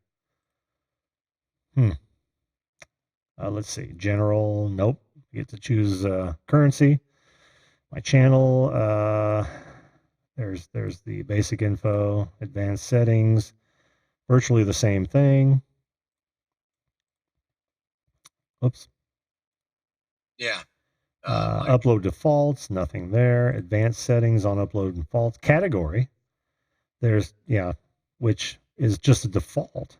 [SPEAKER 1] Let's see. General. Nope. You get to choose currency. My channel. There's the basic info, advanced settings. Virtually the same thing. Oops.
[SPEAKER 3] Yeah.
[SPEAKER 1] Upload defaults, nothing there. Advanced settings on upload defaults. Category. There's which is just a default.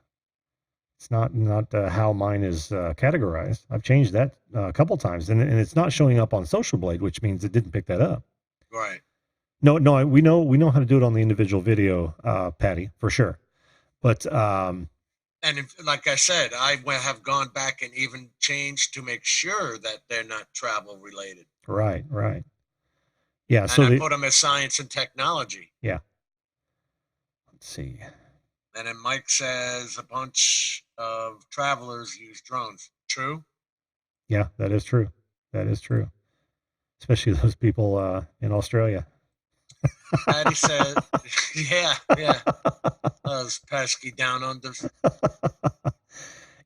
[SPEAKER 1] It's not how mine is categorized. I've changed that a couple times, and it's not showing up on Social Blade, which means it didn't pick that up.
[SPEAKER 3] Right.
[SPEAKER 1] No, we know how to do it on the individual video, Patty, for sure. But
[SPEAKER 3] and like I said, I have gone back and even changed to make sure that they're not travel related.
[SPEAKER 1] Right. Yeah.
[SPEAKER 3] And
[SPEAKER 1] so
[SPEAKER 3] I put them as science and technology.
[SPEAKER 1] Yeah. Let's see.
[SPEAKER 3] And then Mike says a bunch of travelers use drones. True?
[SPEAKER 1] Yeah, that is true. Especially those people in Australia.
[SPEAKER 3] Patty said, yeah. Those pesky down unders.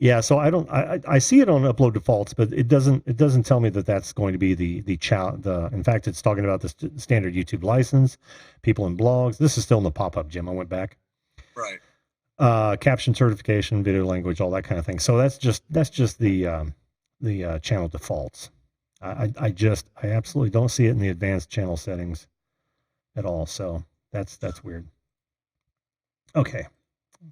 [SPEAKER 1] Yeah, so I see it on upload defaults, but it doesn't tell me that that's going to be in fact, it's talking about the standard YouTube license, people in blogs. This is still in the pop-up, Jim. I went back.
[SPEAKER 3] Right.
[SPEAKER 1] Caption certification, video language, all that kind of thing. So that's just the channel defaults. I absolutely don't see it in the advanced channel settings at all. So that's weird. Okay.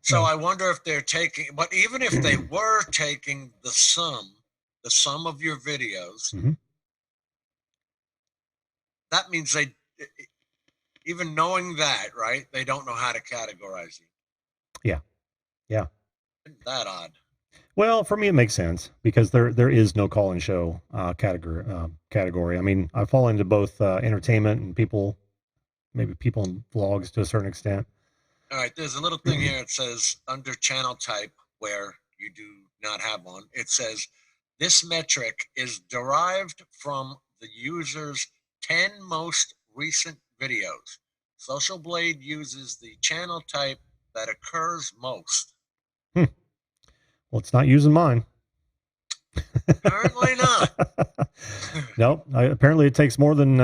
[SPEAKER 3] So I wonder if they're taking, but even if they were taking the sum of your videos, that means they, even knowing that, right, they don't know how to categorize you.
[SPEAKER 1] Yeah.
[SPEAKER 3] Isn't that odd?
[SPEAKER 1] Well, for me, it makes sense because there is no call-in show category. I mean, I fall into both entertainment and maybe people in vlogs to a certain extent.
[SPEAKER 3] All right, there's a little thing here. It says under channel type where you do not have one. It says this metric is derived from the user's 10 most recent videos. Social Blade uses the channel type that occurs most.
[SPEAKER 1] Well, it's not using mine.
[SPEAKER 3] Apparently not.
[SPEAKER 1] Nope. Apparently it takes more than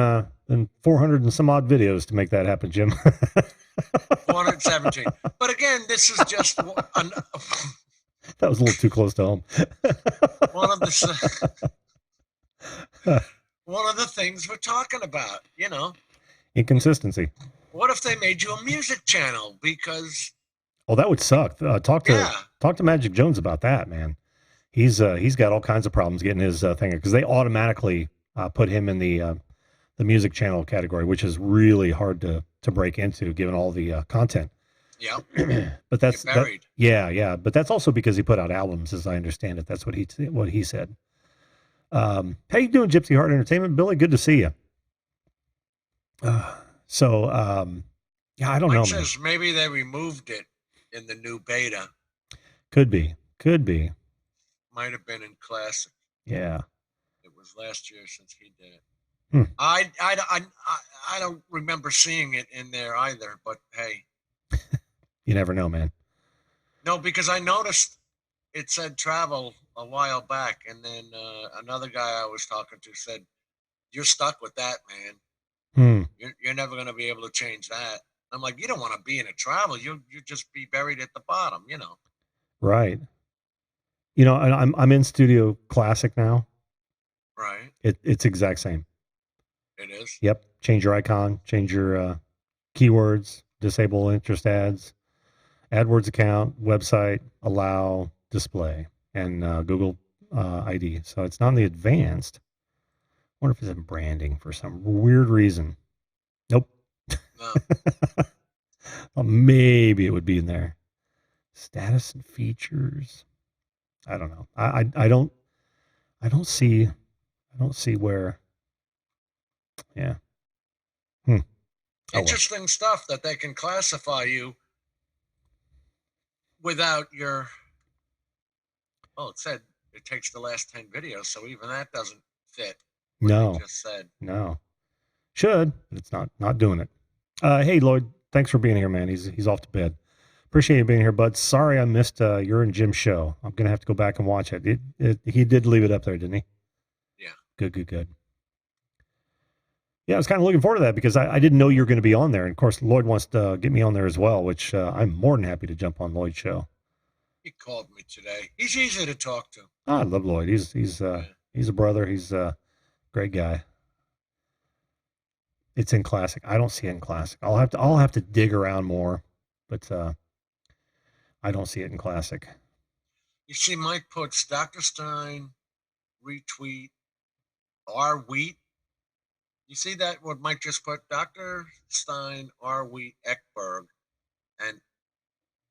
[SPEAKER 1] 400 and some odd videos to make that happen, Jim.
[SPEAKER 3] 417. But again, this is just
[SPEAKER 1] that was a little too close to home.
[SPEAKER 3] one one of the things we're talking about.
[SPEAKER 1] Inconsistency.
[SPEAKER 3] What if they made you a music channel? Because
[SPEAKER 1] Oh, that would suck. Talk
[SPEAKER 3] yeah,
[SPEAKER 1] to Magic Jones about that, man. He's got all kinds of problems getting his thing because they automatically put him in the music channel category, which is really hard to break into given all the content.
[SPEAKER 3] yeah,
[SPEAKER 1] But that's
[SPEAKER 3] you're buried.
[SPEAKER 1] yeah. But that's also because he put out albums, as I understand it. That's what he said. How you doing, Gypsy Heart Entertainment, Billy? Good to see you. Yeah, I don't know,
[SPEAKER 3] Mike
[SPEAKER 1] man.
[SPEAKER 3] says maybe they removed it in the new beta.
[SPEAKER 1] Could be.
[SPEAKER 3] Might have been in classic.
[SPEAKER 1] Yeah.
[SPEAKER 3] It was last year since he did it.
[SPEAKER 1] Hmm.
[SPEAKER 3] I don't remember seeing it in there either, but hey.
[SPEAKER 1] You never know, man.
[SPEAKER 3] No, because I noticed it said travel a while back, and then another guy I was talking to said, "You're stuck with that, man. You're never going to be able to change that." I'm like, "You don't want to be in a travel. You just be buried at the bottom,
[SPEAKER 1] Right. I'm in Studio Classic now.
[SPEAKER 3] Right.
[SPEAKER 1] It's exact same.
[SPEAKER 3] It is.
[SPEAKER 1] Yep. Change your icon, change your keywords, disable interest ads, AdWords account, website, allow, display, and Google ID. So it's not in the advanced. I wonder if it's in branding for some weird reason. Nope.
[SPEAKER 3] No.
[SPEAKER 1] Well, maybe it would be in there. Status and features. I don't know. I don't see where. Yeah.
[SPEAKER 3] Interesting stuff that they can classify you without your. Well, it said it takes the last 10 videos, so even that doesn't fit.
[SPEAKER 1] No.
[SPEAKER 3] You just said.
[SPEAKER 1] No. Should, but it's not doing it. Hey Lloyd, thanks for being here, man. He's off to bed. Appreciate you being here, bud. Sorry I missed your and Jim's show. I'm gonna have to go back and watch it. He did leave it up there, didn't he?
[SPEAKER 3] Yeah.
[SPEAKER 1] Good. Yeah, I was kind of looking forward to that because I didn't know you were going to be on there. And of course, Lloyd wants to get me on there as well, which I'm more than happy to jump on Lloyd's show.
[SPEAKER 3] He called me today. He's easy to talk to.
[SPEAKER 1] Oh, I love Lloyd. He's a brother. He's a great guy. It's in classic. I don't see it in classic. I'll have to dig around more, but I don't see it in classic.
[SPEAKER 3] You see, Mike puts Dr. Stein retweet R Wheat. You see that what Mike just put? Dr. Stein R Wheat Ekberg, and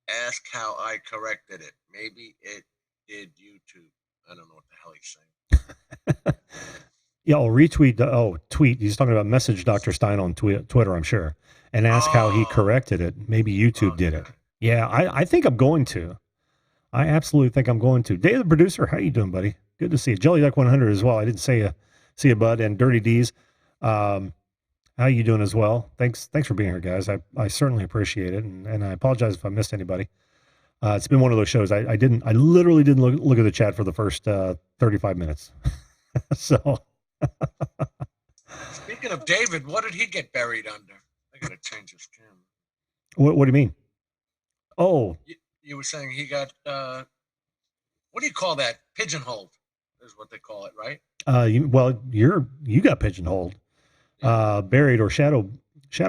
[SPEAKER 3] ask how I corrected it. Maybe it did YouTube. I don't know what the hell he's saying.
[SPEAKER 1] Yeah, I'll retweet. Tweet. He's talking about message Dr. Stein on Twitter, I'm sure, and ask how he corrected it. Maybe YouTube did it. Yeah, I think I'm going to. I absolutely think I'm going to. Dave, the producer, how you doing, buddy? Good to see you. Jelly Duck 100 as well. I didn't see you, bud. And Dirty D's. How you doing as well? Thanks for being here, guys. I certainly appreciate it, and I apologize if I missed anybody. It's been one of those shows. I literally didn't look at the chat for the first 35 minutes. So.
[SPEAKER 3] Speaking of David, what did he get buried under? I gotta change his camera.
[SPEAKER 1] What do you mean? Oh,
[SPEAKER 3] you were saying he got what do you call that? Pigeonholed is what they call it, right?
[SPEAKER 1] You got pigeonholed. Buried or shadow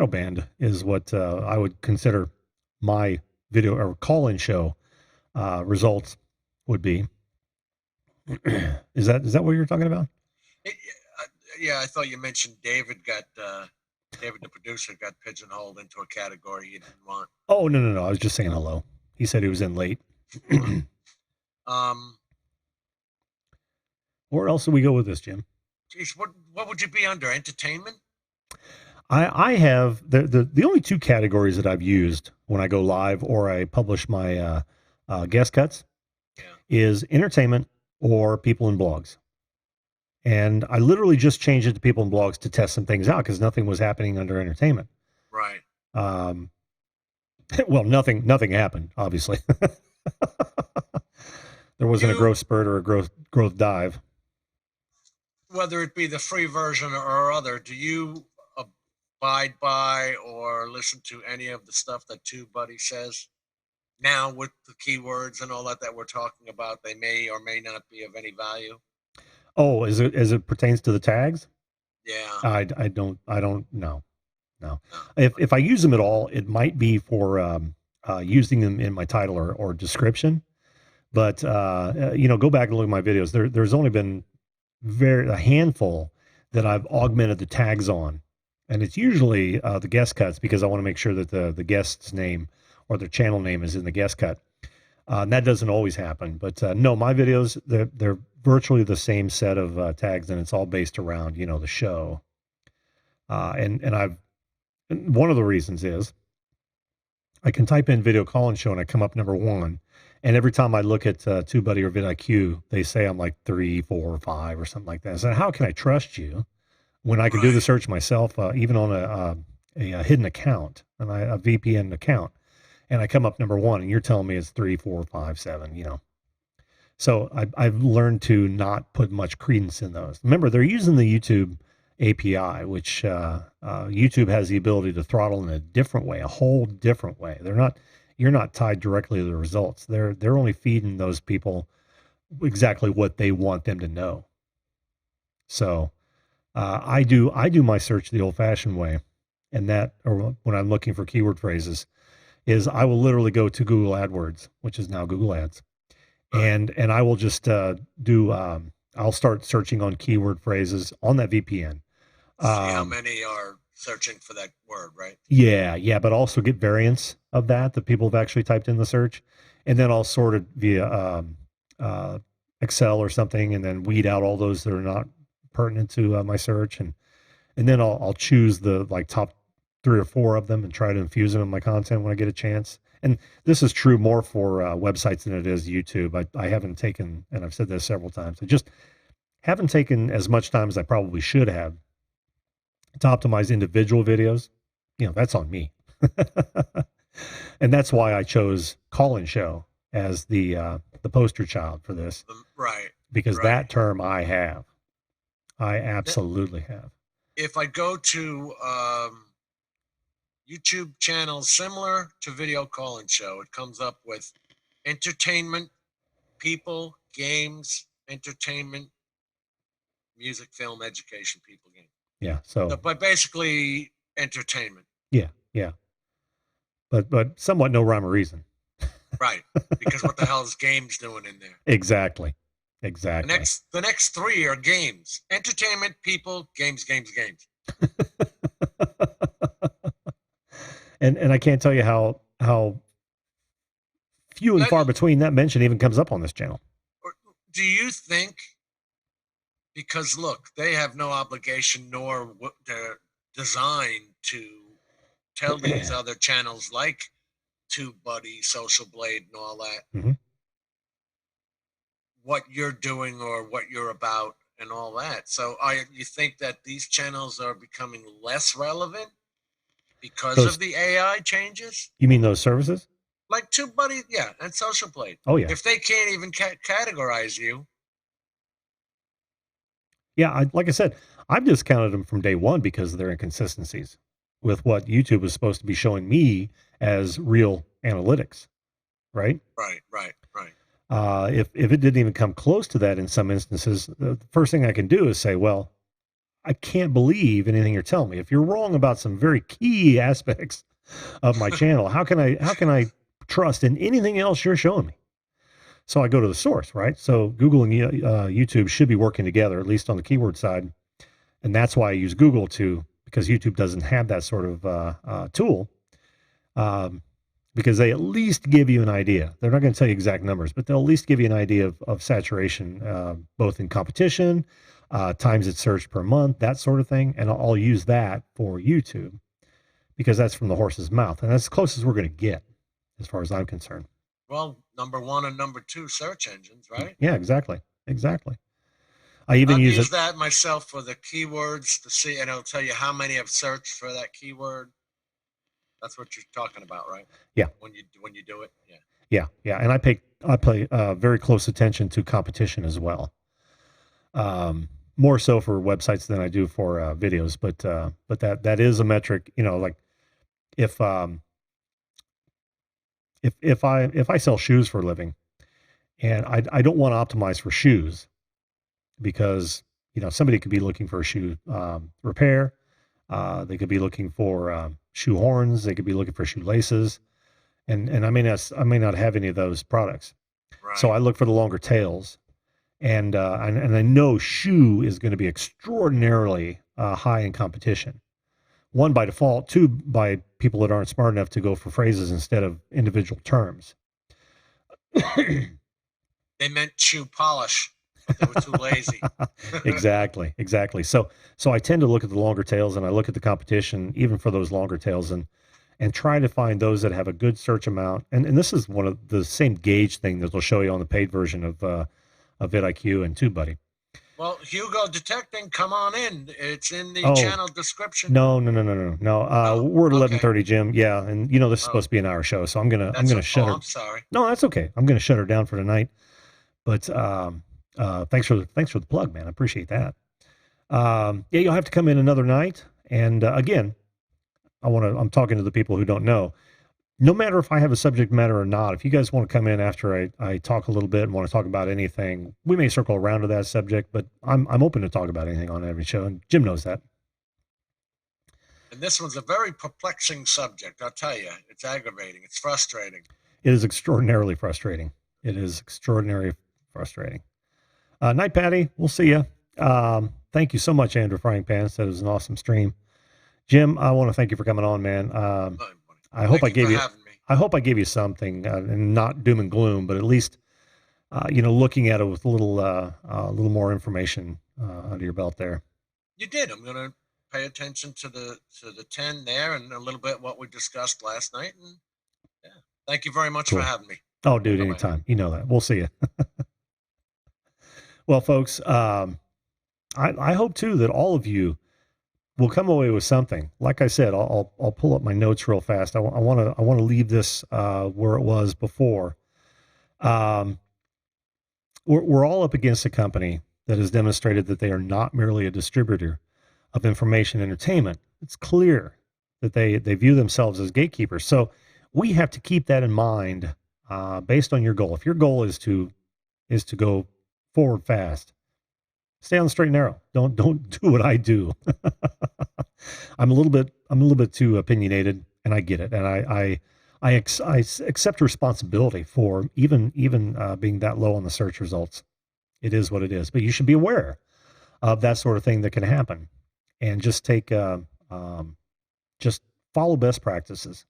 [SPEAKER 1] banned is what I would consider my video or call-in show results would be. Is that what you're talking about?
[SPEAKER 3] Yeah, I thought you mentioned David the producer got pigeonholed into a category he didn't want.
[SPEAKER 1] Oh, no. I was just saying hello. He said he was in late. Where else do we go with this, Jim?
[SPEAKER 3] Geez, what would you be under? Entertainment?
[SPEAKER 1] I have the only two categories that I've used when I go live or I publish my guest cuts is entertainment or people in blogs. And I literally just changed it to people in blogs to test some things out because nothing was happening under entertainment.
[SPEAKER 3] Right.
[SPEAKER 1] Well, nothing happened, obviously. There wasn't a growth spurt or a growth dive.
[SPEAKER 3] Whether it be the free version or other, do you abide by or listen to any of the stuff that TubeBuddy says? Now with the keywords and all that we're talking about, they may or may not be of any value.
[SPEAKER 1] Oh, as it pertains to the tags?
[SPEAKER 3] Yeah.
[SPEAKER 1] I don't know. No.
[SPEAKER 3] No.
[SPEAKER 1] If I use them at all, it might be for using them in my title or description. But go back and look at my videos. There's only been a handful that I've augmented the tags on, and it's usually the guest cuts because I want to make sure that the guest's name or their channel name is in the guest cut. And that doesn't always happen, but no, my videos they're virtually the same set of tags, and it's all based around the show. And one of the reasons is I can type in video call and show and I come up number one. And every time I look at TubeBuddy or vidIQ, they say I'm like 3, 4, 5 or something like that. So how can I trust you when I can do the search myself, even on a hidden account and a VPN account, and I come up number one, and you're telling me it's 3, 4, 5, 7. So I've learned to not put much credence in those. Remember, they're using the YouTube API, which YouTube has the ability to throttle in a different way, a whole different way. You're not tied directly to the results. They're only feeding those people exactly what they want them to know. So I do my search the old-fashioned way, and that, or when I'm looking for keyword phrases, is I will literally go to Google AdWords, which is now Google Ads, and I will just I'll start searching on keyword phrases on that VPN.
[SPEAKER 3] See how many are searching for that word, right?
[SPEAKER 1] Yeah, but also get variants of that people have actually typed in the search, and then I'll sort it via Excel or something, and then weed out all those that are not pertinent to my search, and then I'll choose the top 3 or 4 of them and try to infuse them in my content when I get a chance. And this is true more for websites than it is YouTube. I haven't taken, and I've said this several times, I just haven't taken as much time as I probably should have to optimize individual videos. That's on me. And that's why I chose call-in show as the poster child for this.
[SPEAKER 3] Right.
[SPEAKER 1] Because that term I absolutely have.
[SPEAKER 3] If I go to YouTube channels similar to video call-in show, it comes up with entertainment, people, games, entertainment, music, film, education, people, games.
[SPEAKER 1] Yeah. So
[SPEAKER 3] but basically entertainment.
[SPEAKER 1] Yeah. But somewhat no rhyme or reason.
[SPEAKER 3] Right. Because what the hell is games doing in there?
[SPEAKER 1] Exactly.
[SPEAKER 3] The next 3 are games. Entertainment, people, games.
[SPEAKER 1] And I can't tell you how few and far between that mention even comes up on this channel.
[SPEAKER 3] Do you think, because look, they have no obligation nor they're designed to tell these other channels like TubeBuddy, Social Blade, and all that, what you're doing or what you're about and all that. So you think that these channels are becoming less relevant because of the AI changes?
[SPEAKER 1] You mean those services?
[SPEAKER 3] Like TubeBuddy, yeah, and Social Blade.
[SPEAKER 1] Oh, yeah.
[SPEAKER 3] If they can't even categorize you.
[SPEAKER 1] Yeah, like I said, I've discounted them from day one because of their inconsistencies with what YouTube was supposed to be showing me as real analytics, right?
[SPEAKER 3] Right.
[SPEAKER 1] If it didn't even come close to that in some instances, the first thing I can do is say, well, I can't believe anything you're telling me. If you're wrong about some very key aspects of my channel, how can I trust in anything else you're showing me? So I go to the source, right? So Google and YouTube should be working together, at least on the keyword side. And that's why I use Google because YouTube doesn't have that sort of tool. Because they at least give you an idea. They're not going to tell you exact numbers, but they'll at least give you an idea of saturation, both in competition, times it's searched per month, that sort of thing. And I'll use that for YouTube because that's from the horse's mouth. And that's as close as we're going to get as far as I'm concerned.
[SPEAKER 3] Well, number 1 and number 2 search engines, right?
[SPEAKER 1] Yeah, exactly. I even use
[SPEAKER 3] that myself for the keywords to see, and it'll tell you how many have searched for that keyword. That's what you're talking about, right?
[SPEAKER 1] Yeah.
[SPEAKER 3] When you do it,
[SPEAKER 1] yeah. And I pay very close attention to competition as well. More so for websites than I do for videos, but that is a metric. Like if I sell shoes for a living, and I don't want to optimize for shoes because somebody could be looking for a shoe repair. They could be looking for shoe horns. They could be looking for shoe laces, and I may not have any of those products.
[SPEAKER 3] Right.
[SPEAKER 1] So I look for the longer tails, and I know shoe is going to be extraordinarily high in competition. One, by default. Two, by people that aren't smart enough to go for phrases instead of individual terms.
[SPEAKER 3] They meant shoe polish, but they were too lazy.
[SPEAKER 1] Exactly. So I tend to look at the longer tails, and I look at the competition even for those longer tails, and try to find those that have a good search amount. And this is one of the same gauge thing that they'll show you on the paid version of vidIQ and TubeBuddy.
[SPEAKER 3] Well, Hugo Detecting, come on in. It's in the
[SPEAKER 1] Oh.
[SPEAKER 3] channel description.
[SPEAKER 1] No. We're at 11:30,
[SPEAKER 3] okay.
[SPEAKER 1] Jim. Yeah, and this is supposed to be an hour show, so I'm gonna shut her.
[SPEAKER 3] I'm sorry.
[SPEAKER 1] No, that's okay. I'm gonna shut her down for tonight. But thanks for the plug, man. I appreciate that. Yeah, you'll have to come in another night. And again, I'm talking to the people who don't know. No matter if I have a subject matter or not, if you guys want to come in after I talk a little bit and want to talk about anything, we may circle around to that subject, but I'm open to talk about anything on every show, and Jim knows that.
[SPEAKER 3] And this one's a very perplexing subject, I'll tell you. It's aggravating. It's frustrating.
[SPEAKER 1] It is extraordinarily frustrating. Night, Patty. We'll see you. Thank you so much, Andrew Frying Pants. That was an awesome stream. Jim, I want to thank you for coming on, man. I hope I gave you something, and not doom and gloom, but at least, looking at it with a little more information under your belt there.
[SPEAKER 3] You did. I'm going to pay attention to the 10 there and a little bit what we discussed last night. And yeah, thank you very much for having me.
[SPEAKER 1] Oh, dude, anytime. You know that. We'll see you. Well, folks, I hope too that all of you will come away with something. Like I said, I'll pull up my notes real fast. I want to leave this where it was before. We're all up against a company that has demonstrated that they are not merely a distributor of information entertainment. It's clear that they view themselves as gatekeepers. So we have to keep that in mind based on your goal. If your goal is to go forward fast, stay on the straight and narrow. Don't do what I do. I'm a little bit too opinionated, and I get it. And I accept responsibility for even being that low on the search results. It is what it is. But you should be aware of that sort of thing that can happen, and just just follow best practices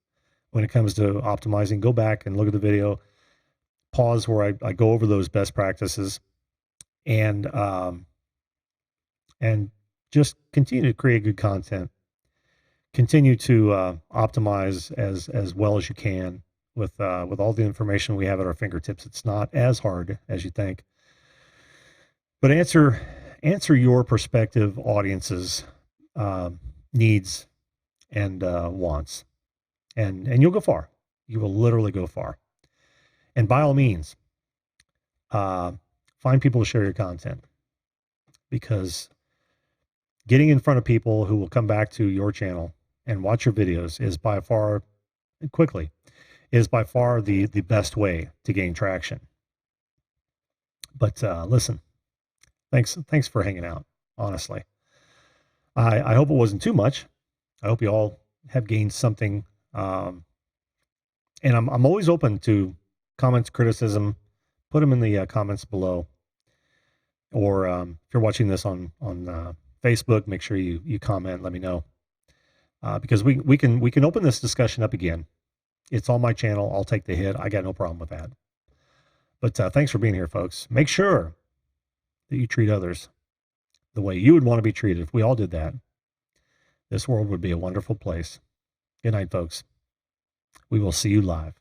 [SPEAKER 1] when it comes to optimizing. Go back and look at the video. Pause where I go over those best practices, and just continue to create good content. Continue to optimize as well as you can with all the information we have at our fingertips. It's not as hard as you think. But answer your prospective audience's needs and wants, and you'll go far. You will literally go far. And by all means, find people to share your content, because getting in front of people who will come back to your channel and watch your videos is by far the best way to gain traction. But listen, thanks for hanging out. Honestly, I hope it wasn't too much. I hope you all have gained something. And I'm always open to comments, criticism. Put them in the comments below. Or if you're watching this on Facebook, make sure you comment. Let me know, because we can open this discussion up again. It's on my channel. I'll take the hit. I got no problem with that. But thanks for being here, folks. Make sure that you treat others the way you would want to be treated. If we all did that, this world would be a wonderful place. Good night, folks. We will see you live.